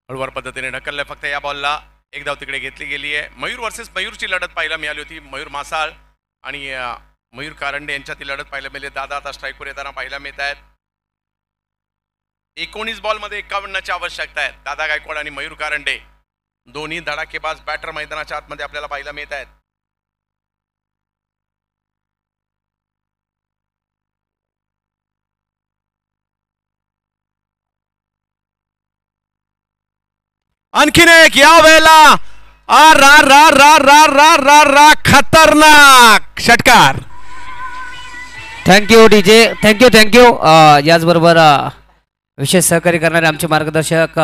[SPEAKER 5] हळूवार पद्धतीने ढकललंय. फक्त या बॉलला एक धाव तिकडे घेतली गेली आहे. मयूर वर्सेस मयूरची लढत पाहायला मिळाली होती. मयूर मासाळ आणि मयूर कारंडे यांच्यातील लढत पाहायला मिळाली. दादा आता स्ट्राईकवर येताना पाहायला मिळत आहेत. 19 बॉलमध्ये 51ची आवश्यकता आहे. दादा गायकवाड आणि मयूर कारंडे दोन्ही धडाकेबाज बॅटर मैदानाच्या आतमध्ये आपल्याला पाहायला मिळत आहेत. आणखीन एक या वेळेला आ रा रा रा रा रा रा रा खतरनाक षटकार.
[SPEAKER 1] Thank you DJ, thank you. याचबरोबर विशेष सहकार्य करणारे आमचे मार्गदर्शक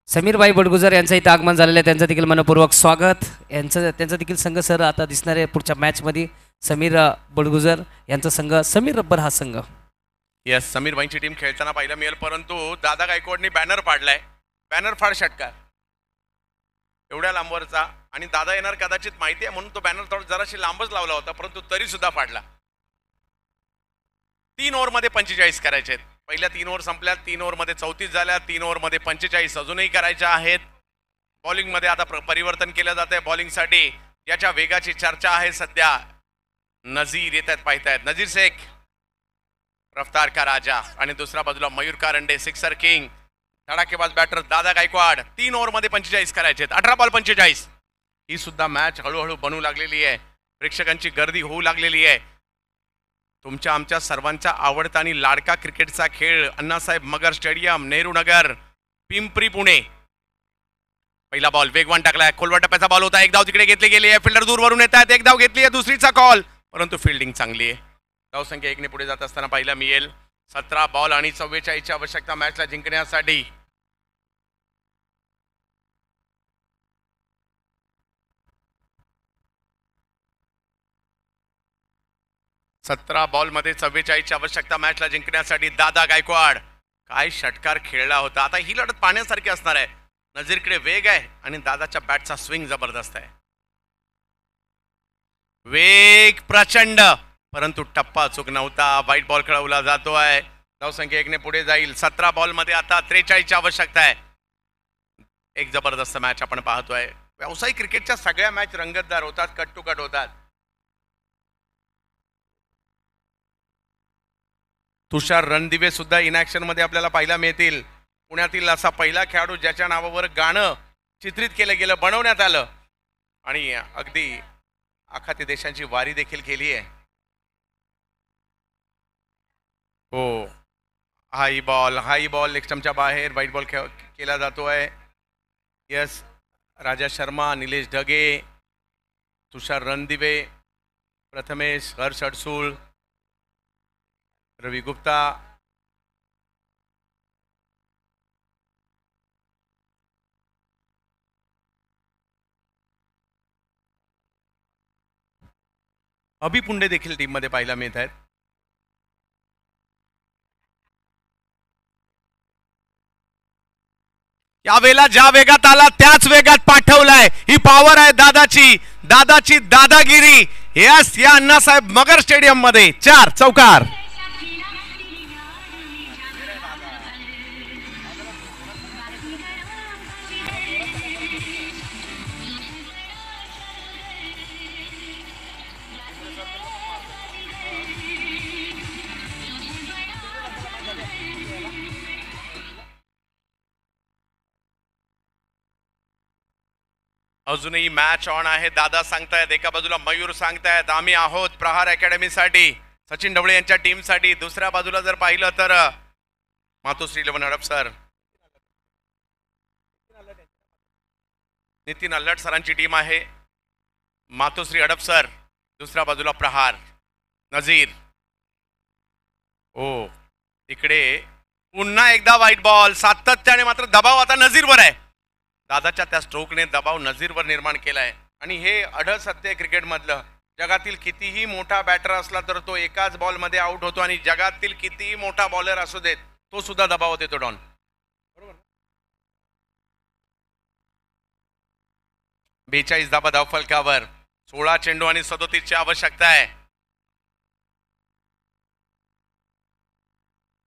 [SPEAKER 1] समीरबाई बडगुजर यांचं इथं आगमन झालेलं आहे. त्यांचं देखील मनपूर्वक स्वागत. त्यांचा देखील संघ सर आता दिसणार आहे पुढच्या मॅचमध्ये. समीर बडगुजर यांचा संघ समीर रब्बर हा संघ.
[SPEAKER 5] यस, समीरबाईंची टीम खेळताना पाहायला मिळेल. परंतु दादा गायकवाडनी बॅनर पाडलाय. बॅनर फाड षटकार एवढ्या लांबवरचा. आणि दादा येणार कदाचित माहिती आहे म्हणून तो बॅनर थोडा जराशी लांबच लावला होता, परंतु तरी सुद्धा फाडला. 3 ओव्हरमध्ये 45 करायचे आहेत. पहिल्या 3 ओव्हर संपल्या. 3 ओव्हरमध्ये 34 झाल्या. 3 ओव्हरमध्ये 45 अजूनही करायच्या आहेत. बॉलिंगमध्ये आता परिवर्तन केलं जात आहे. बॉलिंगसाठी याच्या वेगाची चर्चा आहे सध्या. नजीर येत आहेत, पाहतायत. नजीर शेख रफ्तार का राजा आणि दुसऱ्या बाजूला मयूर कारंडे सिक्सर किंग. धडाकेबाज बॅटर दादा गायकवाड. 3 ओव्हरमध्ये 45 करायचे आहेत. 18 बॉल 45. ही सुद्धा मॅच हळूहळू बनू लागलेली आहे. प्रेक्षकांची गर्दी होऊ लागलेली आहे. तुमच्या आमच्या सर्वांचा आवडता आणि लाडका क्रिकेटचा खेळ अण्णासाहेब मगर स्टेडियम, नेहरू नगर, पिंपरी, पुणे. पहिला बॉल वेगवान टाकलाय. खोलवर टप्प्याचा बॉल होता. एक धाव तिकडे घेतली गेली आहे. फिल्डर दूरवरून येत आहेत. एक धाव घेतली आहे. दुसरीचा कॉल, परंतु फिल्डिंग चांगली आहे. धावसंख्या 1ने पुढे जात असताना पाहायला मिळेल. 17 बॉल आणि 44ची आवश्यकता मॅचला जिंकण्यासाठी. सतरा बॉलमध्ये 44ची आवश्यकता मॅचला जिंकण्यासाठी. दादा गायकवाड काय षटकार खेळला होता. आता ही लढत पाहण्यासारखी असणार आहे. नजीरकडे वेग आहे आणि दादाच्या बॅटचा स्विंग जबरदस्त आहे. वेग प्रचंड, परंतु टप्पा चूक नव्हता. वाईट बॉल खेळवला जातोय. धावसंख्या 1ने पुढे जाईल. 17 बॉलमध्ये आता 43ची आवश्यकता आहे. एक जबरदस्त मॅच आपण पाहतोय. व्यावसायिक क्रिकेटच्या सगळ्या मॅच रंगतदार होतात, कट टू कट होतात. तुषार रणदिवे सुद्धा इनॅक्शन मध्ये आपल्याला पाहायला मिळतील. पुण्यातील असा पहिला खेळाडू ज्याच्या नावावर गाणं चित्रित केलं गेलं, बनवण्यात आलं आणि अगदी आखाती देशांची वारी देखील केली आहे. हो, हाई बॉल लेग स्टंपच्या बाहेर व्हाईट बॉल केला जातोय. यस, राजा शर्मा, निलेश ढगे, तुषार रणदिवे, प्रथमेश, हर्ष अडसूळ, रवी गुप्ता, अभि पुंडे देखील टीम मध्ये पाहायला मिळत आहेत. यावेळेला ज्या वेगात आला त्याच वेगात पाठवलाय. ही पॉवर आहे दादाची दादागिरी. यस, या अण्णासाहेब मगर स्टेडियम मध्ये 4 चौकार. अजूनही मॅच ऑन आहे. दादा सांगतायत, एका बाजूला मयूर सांगतायत आम्ही आहोत प्रहार अकॅडमीसाठी, सचिन ढवळे यांच्या टीमसाठी. दुसऱ्या बाजूला जर पाहिलं तर मातोश्री 11 हडपसर, नितीन अल्लट सरांची टीम आहे. मातोश्री हडपसर, दुसऱ्या बाजूला प्रहार, नजीर. ओ, इकडे पुन्हा एकदा व्हाईट बॉल. सातत्याने मात्र दबाव आता नजीरवर आहे. दादाच्या त्या स्ट्रोकने दबाव नजीरवर निर्माण केलाय आणि हे अढळ सत्य क्रिकेटमधलं. जगातील कितीही मोठा बॅटर असला तर तो एकाच बॉलमध्ये आउट होतो आणि जगातील कितीही मोठा बॉलर असू देत तो सुद्धा दबावात येतो. डॉन बरोबर. 42 धाबा धावफलकावर, 16 चेंडू आणि 37ची आवश्यकता आहे.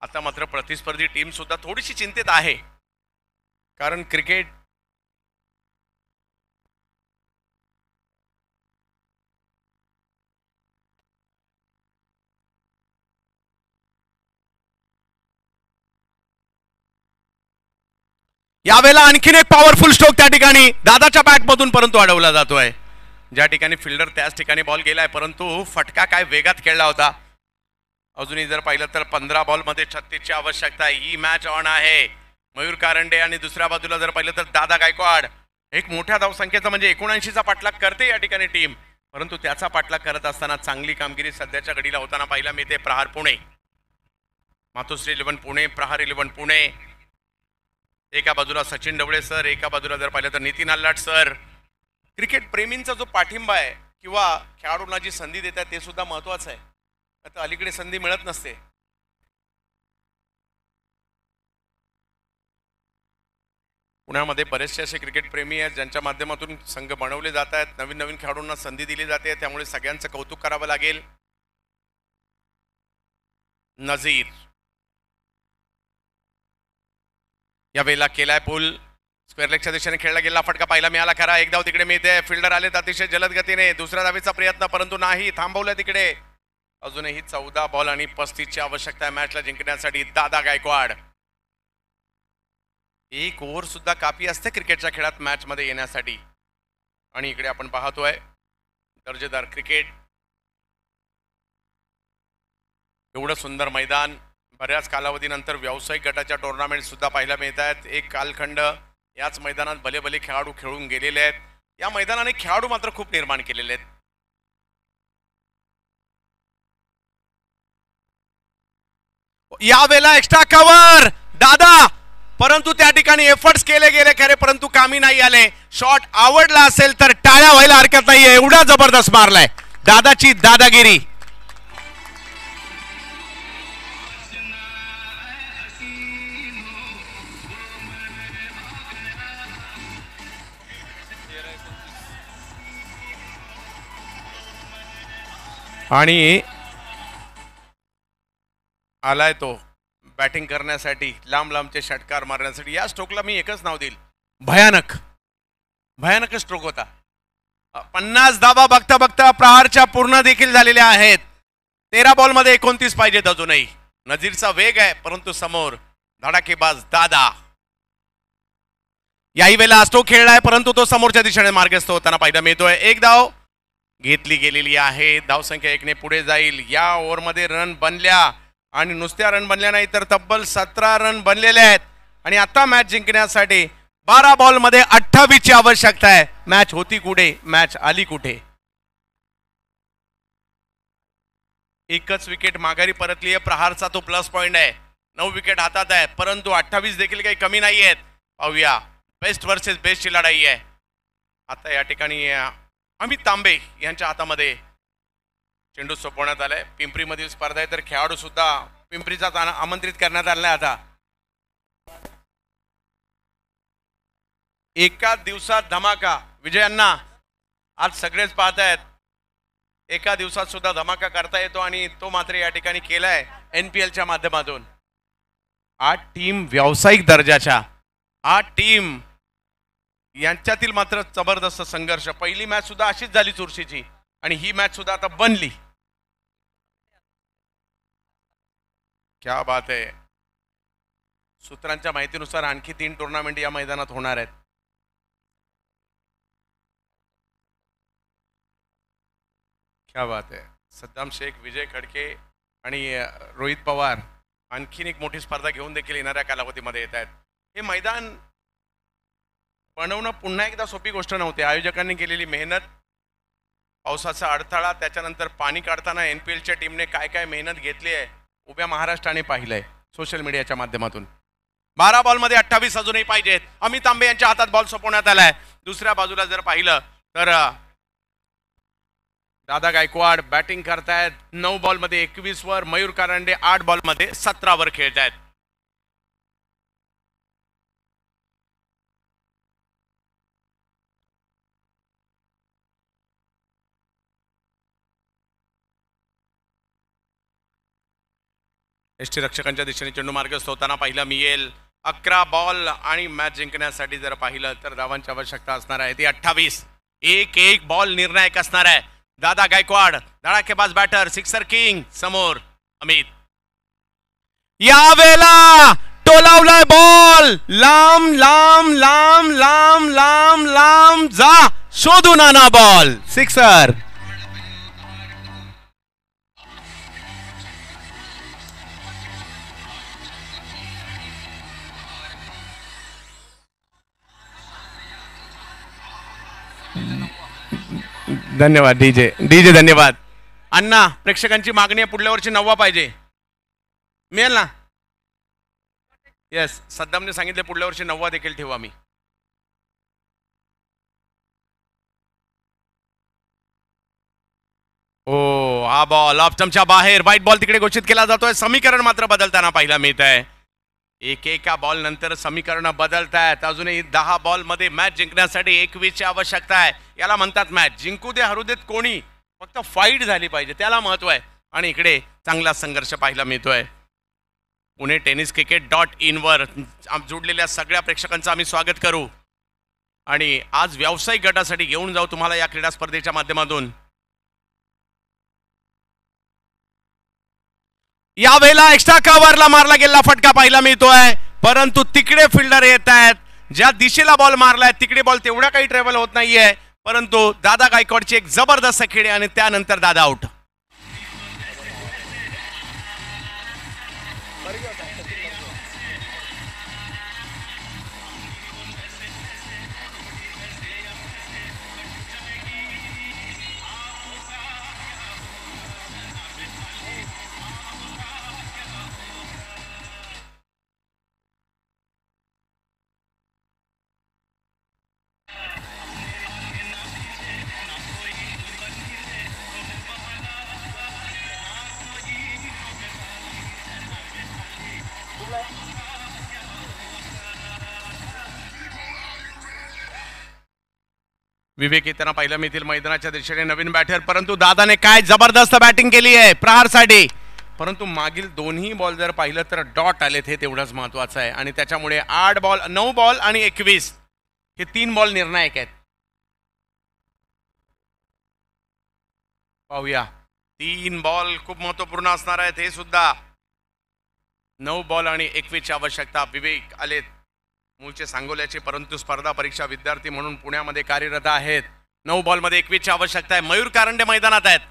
[SPEAKER 5] आता मात्र प्रतिस्पर्धी टीम सुद्धा थोडीशी चिंतेत आहे. कारण क्रिकेट यावेळेला आणखीन एक पॉवरफुल स्ट्रोक त्या ठिकाणी दादाच्या बॅटमधून परंतु अडवला जातोय. ज्या ठिकाणी फिल्डर त्याच ठिकाणी बॉल गेलाय, परंतु फटका काय वेगात खेळला होता. अजूनही जर पाहिलं तर 15 बॉलमध्ये 36ची आवश्यकता आहे. ही मॅच ऑन आहे. मयूर कारंडे आणि दुसऱ्या बाजूला जर पाहिलं तर दादा गायकवाड एक मोठ्या धावसंख्येचा म्हणजे 79चा पाठलाग करते या ठिकाणी टीम, परंतु त्याचा पाठलाग करत असताना चांगली कामगिरी सध्याच्या घडीला होताना पाहायला मिळते. प्रहार पुणे, मातोश्री 11 पुणे, प्रहार 11 पुणे. एका बाजूला सचिन ढवळे सर, एका बाजूला जर पाहिलं तर नितीन आल्लाट सर. क्रिकेट प्रेमींचा जो पाठिंबा आहे किंवा खेळाडूंना जी संधी देतात ते सुद्धा महत्वाचं आहे. आता अलीकडे संधी मिळत नसते. पुण्यामध्ये बरेचसे असे क्रिकेट प्रेमी आहेत ज्यांच्या माध्यमातून संघ बनवले जात आहेत, नवीन नवीन खेळाडूंना संधी दिली जाते, त्यामुळे सगळ्यांचं कौतुक करावं लागेल. नझीर या वेळेला केलाय पूल, स्क्वेअर लेगच्या दिशेने खेळला गेला, फटका पाहायला मिळाला खरा. एक धाव तिकडे मिळते. फिल्डर आलेत अतिशय जलद गतीने, दुसऱ्या धावेचा प्रयत्न परंतु नाही, थांबवलं तिकडे. अजूनही 14 बॉल आणि 35ची आवश्यकता आहे मॅचला जिंकण्यासाठी. दादा गायकवाड, एक ओव्हर सुद्धा काफी असते क्रिकेटच्या खेळात मॅच मध्ये येण्यासाठी. आणि इकडे आपण पाहतोय दर्जेदार क्रिकेट, एवढं सुंदर मैदान. बऱ्याच कालावधीनंतर व्यावसायिक गटाच्या टुर्नामेंट सुद्धा पाहायला मिळत आहेत. एक कालखंड याच मैदानात भले भले खेळाडू खेळून गेलेले आहेत. या मैदानाने खेळाडू मात्र खूप निर्माण केलेले आहेत. यावेळेला एक्स्ट्रा कव्हर दादा, परंतु त्या ठिकाणी एफर्ट्स केले गेले खरे परंतु कामी नाही आले. शॉट आवडला असेल तर टाळ्या व्हायला हरकत नाहीये, एवढा जबरदस्त मारलाय दादाची दादागिरी. आणि आलाय तो बॅटिंग करण्यासाठी, लांब लांबचे षटकार मारण्यासाठी. या स्ट्रोकला मी एकच नाव देईल, भयानक. भयानक स्ट्रोक होता. 50 धावा बघता बघता प्रहारच्या पूर्ण देखील झालेल्या आहेत. 13 बॉलमध्ये 29 पाहिजेत अजूनही. नजीरचा वेग आहे परंतु समोर धडाकेबाज दादा. याही वेळेला स्ट्रोक खेळलाय परंतु तो समोरच्या दिशेने मार्गस्थ होताना पाहायला मिळतोय. एक धाव घेतली गेलेली आहे. धावसंख्या 1 ने पुढे जाईल. या ओव्हरमध्ये रन बनल्या आणि नुसत्या रन बनल्या नाही तर तब्बल 17 रन बनलेले आहेत. आणि आता मॅच जिंकण्यासाठी 12 बॉलमध्ये 28ची आवश्यकता आहे. मॅच होती कुठे, मॅच आली कुठे. एकच विकेट माघारी परतली आहे. प्रहारचा तो प्लस पॉइंट आहे. 9 विकेट हातात आहे परंतु 28 देखील काही कमी नाही आहेत. पाहूया, बेस्ट वर्सेस बेस्टची लढाई आहे. आता या ठिकाणी अमित तांबे यांच्या हातामध्ये चेंडू सोपवण्यात आलाय. पिंपरीमधील स्पर्धा आहे तर खेळाडू सुद्धा पिंपरीचा आमंत्रित करण्यात आलाय. आता एका दिवसात धमाका. विजयांना आज सगळेच पाहत आहेत, एका दिवसात सुद्धा धमाका करता येतो आणि तो मात्र या ठिकाणी केलाय NPLच्या माध्यमातून. 8 टीम व्यावसायिक दर्जाच्या, 8 टीम यांच्यातील मात्र जबरदस्त संघर्ष. पहिली मॅच सुद्धा अशीच झाली चुरशीची आणि ही मॅच सुद्धा आता बनली. क्या बात आहे. सूत्रांच्या माहितीनुसार आणखी 3 टुर्नामेंट या मैदानात होणार आहेत. क्या बात आहे. सद्दाम शेख, विजय खडके आणि रोहित पवार आणखीन एक मोठी स्पर्धा घेऊन देखील येणाऱ्या कालावधीमध्ये येत आहेत. हे मैदान बनवणं पुन्हा एकदा सोपी गोष्ट नव्हती. आयोजकांनी केलेली मेहनत, पावसाचा अडथळा, त्याच्यानंतर पाणी काढताना NPLच्या टीमने काय काय मेहनत घेतली आहे उभ्या महाराष्ट्राने पाहिलंय सोशल मीडियाच्या माध्यमातून. 12 बॉलमध्ये 28 अजूनही पाहिजेत. अमित तांबे यांच्या हातात बॉल सोपवण्यात आलाय. दुसऱ्या बाजूला जर पाहिलं तर दादा गायकवाड बॅटिंग करतायत. 9 बॉलमध्ये 21 वर. मयूर कारंडे 8 बॉलमध्ये 17 वर खेळतायत. यष्टीरक्षकांच्या दिशेने चेंडू मार्गस्थ होताना पाहिला मिळेल. 11 बॉल आणि मॅच जिंकण्यासाठी जर पाहिलं तर धावांची आवश्यकता असणार आहे ती 28. एक बॉल निर्णायक असणार आहे. दादा गायकवाड धडाकेबाज बॅटर, सिक्सर किंग समोर अमित. यावेळेला टोलावलाय बॉल, लांब लांब लांब लांब लांब लांब जा, शोधून आणा बॉल, सिक्सर. धन्यवाद डीजे धन्यवाद. अण्णा, प्रेक्षकांची मागणी आहे पुढल्या वर्षी 9 पाहिजे, मिळेल ना? येस, सद्दामने सांगितले पुढल्या वर्षी 9 देखील ठेवू आम्ही. ओ, हा बॉल ऑफ स्टंपच्या बाहेर, वाईट बॉल तिकडे घोषित केला जातोय. समीकरण मात्र बदलताना पाहायला मिळत आहे. एका बॉल नंतर समीकरण बदलत आहेत. अजूनही 10 बॉल मध्ये मॅच जिंकण्यासाठी 21 ची आवश्यकता आहे. याला म्हणतात मॅच. जिंकू दे हरू देत कोणी, फक्त फाईट झाली पाहिजे, त्याला महत्व आहे. आणि इकडे चांगला संघर्ष पाहायला मिळतोय. पुणे टेनिस क्रिकेट.in वर जुडलेल्या सगळ्या प्रेक्षकांचं आम्ही स्वागत करू आणि आज व्यावसायिक गटासाठी घेऊन जाऊ तुम्हाला या क्रीडा स्पर्धेच्या माध्यमातून. यावेळेला एक्स्ट्रा कव्हरला मारला गेलेला फटका पाहायला मिळतोय, परंतु तिकडे फिल्डर येत आहेत. ज्या दिशेला बॉल मारलाय तिकडे बॉल तेवढा काही ट्रॅव्हल होत नाहीये, परंतु दादा गायकवाडची एक जबरदस्त खेळी आणि त्यानंतर दादा आउट. विवेक येताना पाहिलं मिळतील मैदानाच्या दिशेने नवीन बॅटर, परंतु दादाने काय जबरदस्त बॅटिंग केली आहे प्रहारसाठी. परंतु मागील दोन्ही बॉल जर पाहिलं तर डॉट आलेत, हे तेवढंच महत्वाचं आहे. आणि त्याच्यामुळे 9 बॉल आणि 21 हे 3 बॉल निर्णायक आहेत. पाहूया, 3 बॉल खूप महत्वपूर्ण असणार आहेत. हे सुद्धा 9 बॉल आणि 21 ची आवश्यकता. विवेक आलेत मूळचे सांगोल्याचे, परंतु स्पर्धा परीक्षा विद्यार्थी म्हणून पुण्यामध्ये कार्यरत आहेत. 9 बॉल मध्ये 21 ची आवश्यकता आहे. मयूर कारंडे मैदानात आहेत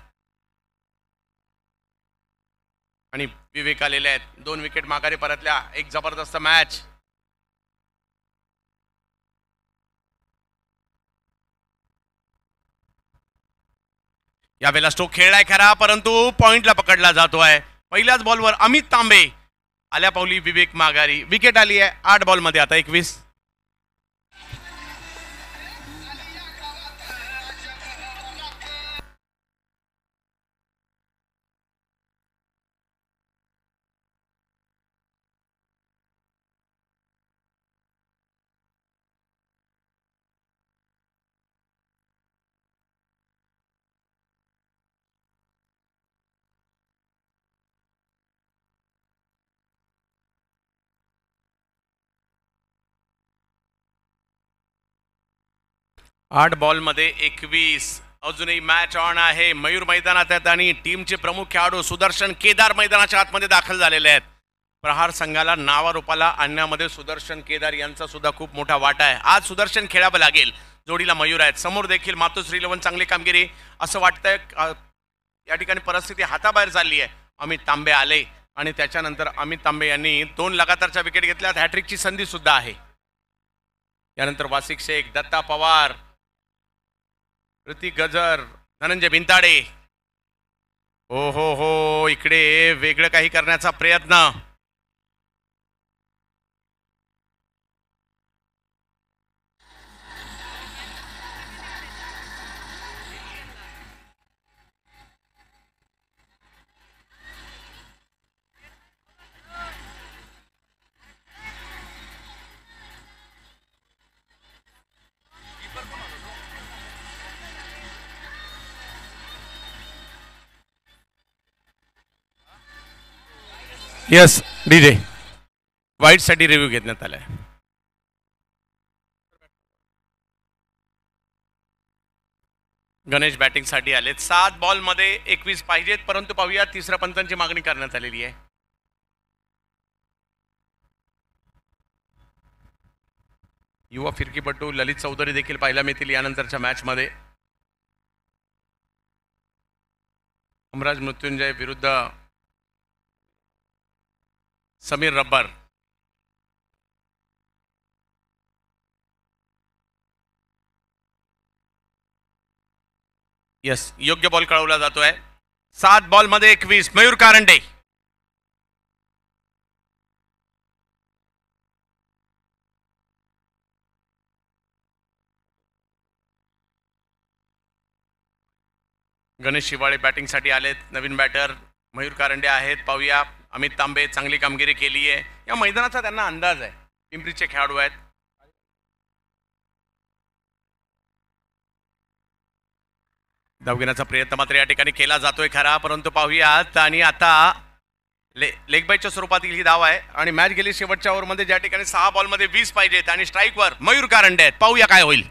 [SPEAKER 5] आणि विवेक आलेले आहेत. 2 विकेट माघारी परतल्या. एक जबरदस्त मॅच. यावेळेला स्ट्रोक खेळलाय खरा, परंतु पॉइंटला पकडला जातोय. पहिल्याच बॉलवर अमित तांबे आल्या पावली विवेक माघारी. विकेट आली आहे 8 बॉल मध्ये आता 21. आठ बॉल मध्ये 21. अजूनही मॅच ऑन आहे. मयूर मैदानात आहेत आणि टीमचे प्रमुख खेळाडू सुदर्शन केदार मैदानाच्या आतमध्ये दाखल झालेले आहेत. प्रहार संघाला नावारूपाला आणण्यामध्ये सुदर्शन केदार यांचा सुद्धा खूप मोठा वाटा आहे. आज सुदर्शन खेळावं लागेल. जोडीला मयूर आहेत. समोर देखील मातोश्री 11 चांगली कामगिरी असं वाटतंय. या ठिकाणी परिस्थिती हाताबाहेर चालली आहे. अमित तांबे आले आणि त्याच्यानंतर अमित तांबे यांनी 2 लगातारच्या विकेट घेतल्यात. हॅट्रिकची संधी सुद्धा आहे. यानंतर वासिक शेख, दत्ता पवार, ऋतिक गजर, धनंजय भिंताडे. हो हो हो, इकडे वेगळं काही करण्याचा प्रयत्न. Yes DJ. वाईटसाठी रिव्ह्यू घेण्यात आलाय. गणेश बॅटिंगसाठी आलेत. 7 बॉलमध्ये 21 पाहिजेत, परंतु पाहूया तिसऱ्या पंचांची मागणी करण्यात आलेली आहे. युवा फिरकीपटू ललित चौधरी देखील पाहायला मिळतील यानंतरच्या मॅचमध्ये. हमराज मृत्युंजय विरुद्ध समीर रब्बर. यस, योग्य बॉल कळवला जातोय. 7 बॉलमध्ये 21. मयूर कारंडे. गणेश शिवाळे बॅटिंगसाठी आलेत. नवीन बॅटर मयूर कारंडे आहेत. पाहूया. अमित तांबे चांगली कामगिरी केली आहे. या मैदानाचा त्यांना अंदाज आहे. पिंपरीचे खेळाडू आहेत. धाव घेण्याचा प्रयत्न मात्र या ठिकाणी केला जातोय खरा, परंतु पाहूयात. आणि आता लेग बायच्या स्वरूपातील ही धाव आहे आणि मॅच गेली शेवटच्या ओव्हरमध्ये, ज्या ठिकाणी 6 बॉलमध्ये 20 पाहिजेत आणि स्ट्राईकवर मयूर कारंडे आहेत. पाहूया काय होईल.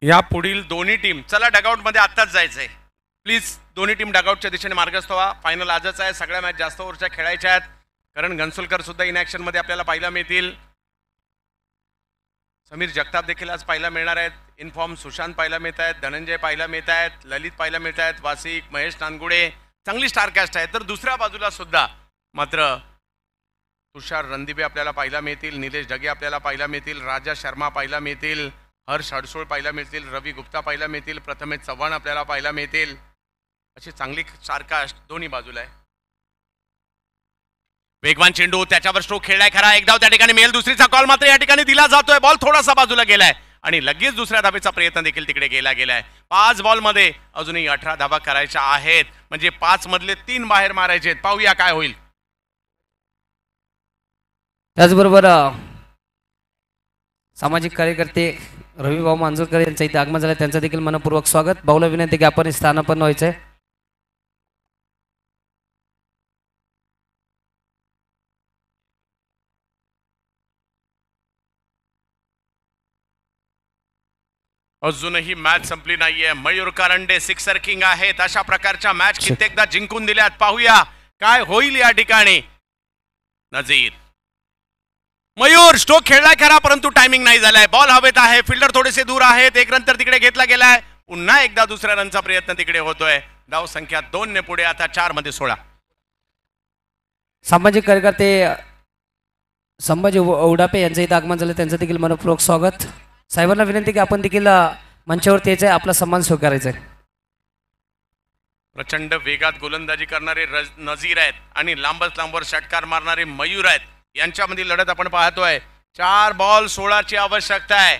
[SPEAKER 5] या पुढील दोन्ही टीम, चला डगआउटमध्ये आत्ताच जायचंय प्लीज. दोन्ही टीम डगआउटच्या दिशेने मार्गस्थ व्हा. फायनल आजच आहे. सगळ्या मॅच जास्त ओव्हरच्या खेळायच्या आहेत. करण घनसोलकर सुद्धा इन ॲक्शनमध्ये आपल्याला पाहायला मिळतील. समीर जगताप देखील आज पाहायला मिळणार आहेत. इनफॉर्म सुशांत पाहायला मिळत आहेत. धनंजय पाहायला मिळत आहेत. ललित पाहायला मिळत आहेत. वासिक, महेश नानगुडे चांगली स्टारकास्ट आहे. तर दुसऱ्या बाजूला सुद्धा मात्र तुषार रणदिवे आपल्याला पाहायला मिळतील. निलेश ढगे आपल्याला पाहायला मिळतील. राजा शर्मा पाहायला मिळतील. हर्ष हडसोळ पाहायला मिळतील. रवी गुप्ता पाहायला मिळतील. प्रथमेश चव्हाण आपल्याला पाहायला मिळतील. अशी चांगली स्टारकास्ट दोन्ही बाजूला आहे. वेगवान चेंडू, त्याच्यावर स्ट्रोक खेळलाय खरा. एक धाव त्या ठिकाणी मिळेल. दुसरीचा कॉल मात्र या ठिकाणी दिला जातोय. बॉल थोडासा बाजूला गेलाय आणि लगेच दुसऱ्या धावेचा प्रयत्न देखील तिकडे केला गेलाय. 5 बॉलमध्ये अजूनही 18 धावा करायच्या आहेत. म्हणजे 5 मधले 3 बाहेर मारायचे आहेत. पाहूया काय होईल.
[SPEAKER 1] त्याचबरोबर सामाजिक कार्यकर्ते रविभाऊ मांजूरकर यांचं इथे आगमन झालं. त्यांचं देखील मनपूर्वक स्वागत. भाऊला विनंती की आपण स्थानापन्न व्हायचंय.
[SPEAKER 5] अजूनही मॅच संपली नाहीये. मयूर कारंडे सिक्सर किंग आहेत. अशा प्रकारच्या मॅच कित्येकदा जिंकून दिल्यात. पाहूया काय होईल या ठिकाणी. नजीर, मयूर स्ट्रोक खेळलाय खरा, परंतु टायमिंग नाही झालाय. बॉल हवेत आहे. फिल्डर थोडेसे दूर आहेत. 1 रन तर तिकडे घेतला गेलाय. पुन्हा एकदा दुसऱ्या रनचा प्रयत्न तिकडे होतोय. धाव संख्या 2 ने पुढे. आता 4 मध्ये 16.
[SPEAKER 1] सामाजिक कार्यकर्ते संभाजी उडापे यांचं इथं आगमन झालं. त्यांचं देखील मनपूर्वक स्वागत. साहेबांना विनंती की आपण देखील मंचावरती यायचंय. आपला सन्मान स्वीकारायचा आहे.
[SPEAKER 5] प्रचंड वेगात गोलंदाजी करणारे नजीर आहेत आणि लांबच लांबवर षटकार मारणारे मयूर आहेत. यांच्यामध्ये लढत आपण पाहतोय. 4 बॉल 16 ची आवश्यकता आहे.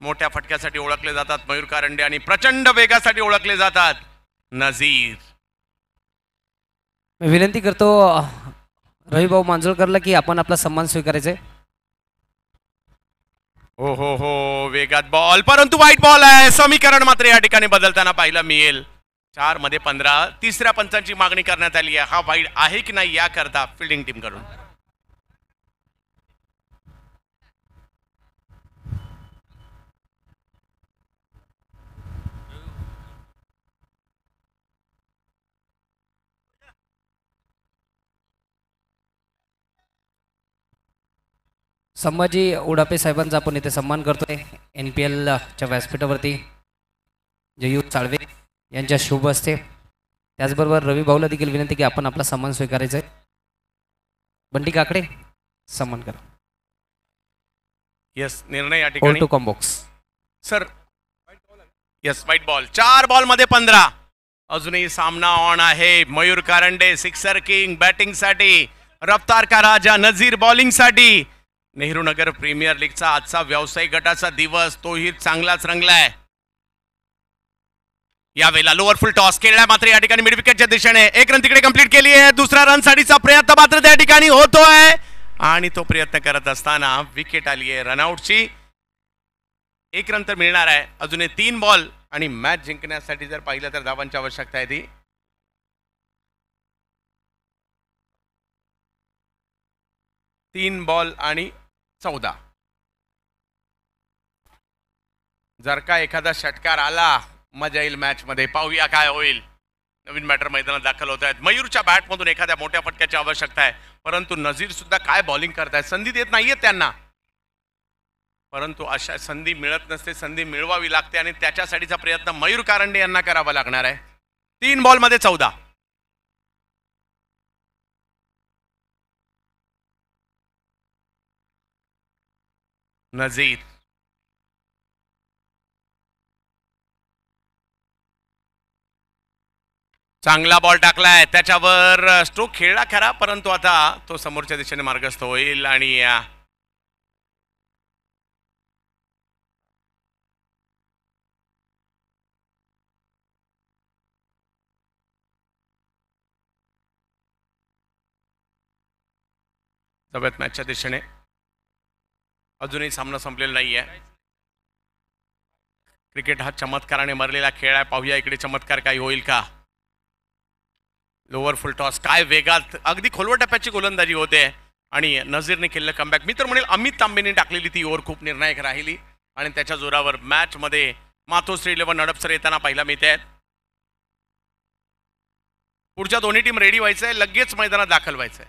[SPEAKER 5] मोठ्या फटक्यासाठी ओळखले जातात मयूर कारंडे आणि प्रचंड वेगासाठी ओळखले जातात नजीर.
[SPEAKER 1] मी विनंती करतो रविभाऊ मांजूरकरला की आपण आपला सन्मान स्वीकारायचा आहे.
[SPEAKER 5] हो हो हो, वेगात बॉल, परंतु वाईट बॉल आहे. समीकरण मात्र या ठिकाणी बदलताना पाहायला मिळेल. 4 मध्ये 15. तिसऱ्या पंचांची मागणी करण्यात आली आहे. हा वाईट आहे की नाही याकरता फिल्डिंग टीम कडून.
[SPEAKER 1] संभाजी उडापे साहेबांचा आपण इथे सन्मान करतोय. NPL च्या व्यासपीठावरती जयू साळवे यांच्या शुभ असते. त्याचबरोबर रवी भाऊला देखील विनंती की आपण आपला सन्मान स्वीकारायचा आहे. बंटी काकडे सन्मान करा.
[SPEAKER 5] यस, निर्णय या
[SPEAKER 1] ऑल
[SPEAKER 5] ठिकाणी
[SPEAKER 1] टू कॉम्बॉक्स.
[SPEAKER 5] Sir. Yes, white ball. 4 ball मध्ये 15. अजूनही सामना ऑन आहे. मयूर कारंडे सिक्सर किंग बॅटिंगसाठी, रफ्तार का राजा नझीर बॉलिंगसाठी. नेहरू नगर प्रीमियर लीगचा आजचा व्यावसायिक गटाचा दिवस तोही चांगलाच रंगलाय. यावेळेला लोअर फुल टॉस केलाय मात्र या ठिकाणी मिड विकेटच्या दिशेने 1 रन तिकडे कंप्लीट केली आहे. दुसरा रन साठीचा प्रयत्न मात्र त्या ठिकाणी होतोय आणि तो प्रयत्न करत असताना विकेट आली आहे रनआउटची. 1 रन तर मिळणार आहे. अजूनही 3 बॉल आणि मॅच जिंकण्यासाठी जर पाहिलं तर धावांची आवश्यकता आहे ती. तीन बॉल आणि 14. जर का एखादा षटकार आला मजा येईल मॅच मध्ये. पाहूया काय होईल. नवीन बॅटर मैदानात दाखल होत आहेत. मयूरच्या बॅटमधून एखाद्या मोठ्या फटक्याची आवश्यकता आहे, परंतु नझीर सुद्धा काय बॉलिंग करतायत. संधी देत नाहीये त्यांना, परंतु अशा संधी मिळत नसते. संधी मिळवावी लागते आणि त्याच्यासाठीचा प्रयत्न मयूर कारंडे यांना करावा लागणार आहे. 3 बॉल मध्ये 14. नझीर चांगला बॉल टाकलाय, त्याच्यावर स्ट्रोक खेळला खरा, परंतु आता तो समोरच्या दिशेने मार्गस्थ होईल आणि सगळ्यात मॅचच्या दिशेने. अजूनही सामना संपलेला नाहीये. क्रिकेट हा चमत्काराने भरलेला खेळ आहे. पाहूया इकडे चमत्कार काही होईल का. लोअर फुल टॉस काय वेगात अगदी खोलवर टप्प्याची गोलंदाजी होते आणि नझीरने केलेलं कमबॅक. मी तर म्हणेल अमित तांबेने टाकलेली ती ओव्हर खूप निर्णायक राहिली आणि त्याच्या जोरावर मॅच मध्ये मातोश्री 11 हडपसर येताना पाहायला मिळते आहेत. पुढच्या दोन्ही टीम रेडी व्हायचंय, लगेच मैदानात दाखल व्हायचंय.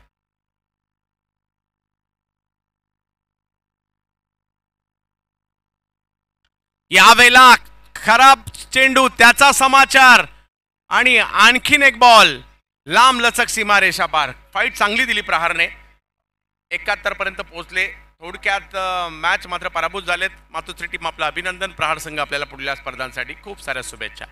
[SPEAKER 5] यावेळेला खराब चेंडू, त्याचा समाचार आणि आणखीन एक बॉल लांब लचक सीमारेषा पार. फाईट चांगली दिली प्रहारने. 71 पर्यंत पोहोचले. थोडक्यात मॅच मात्र पराभूत झालेत. मातोश्री टीम आपलं अभिनंदन. प्रहार संघ आपल्याला पुढल्या स्पर्धांसाठी खूप साऱ्या शुभेच्छा.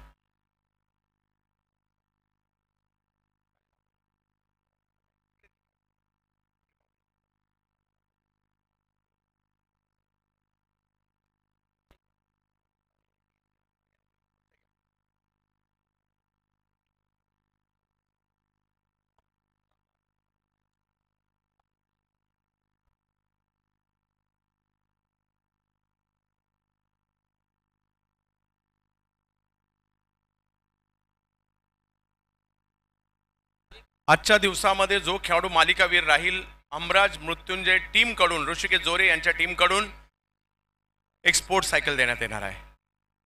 [SPEAKER 5] आजच्या दिवसामध्ये जो खेळाडू मालिकावीर राहील, अमराज मृत्युंजय टीम कडून, ऋषिकेश जोरे यांच्या टीम कडून एक स्पोर्ट्स सायकल देण्यात येणार आहे.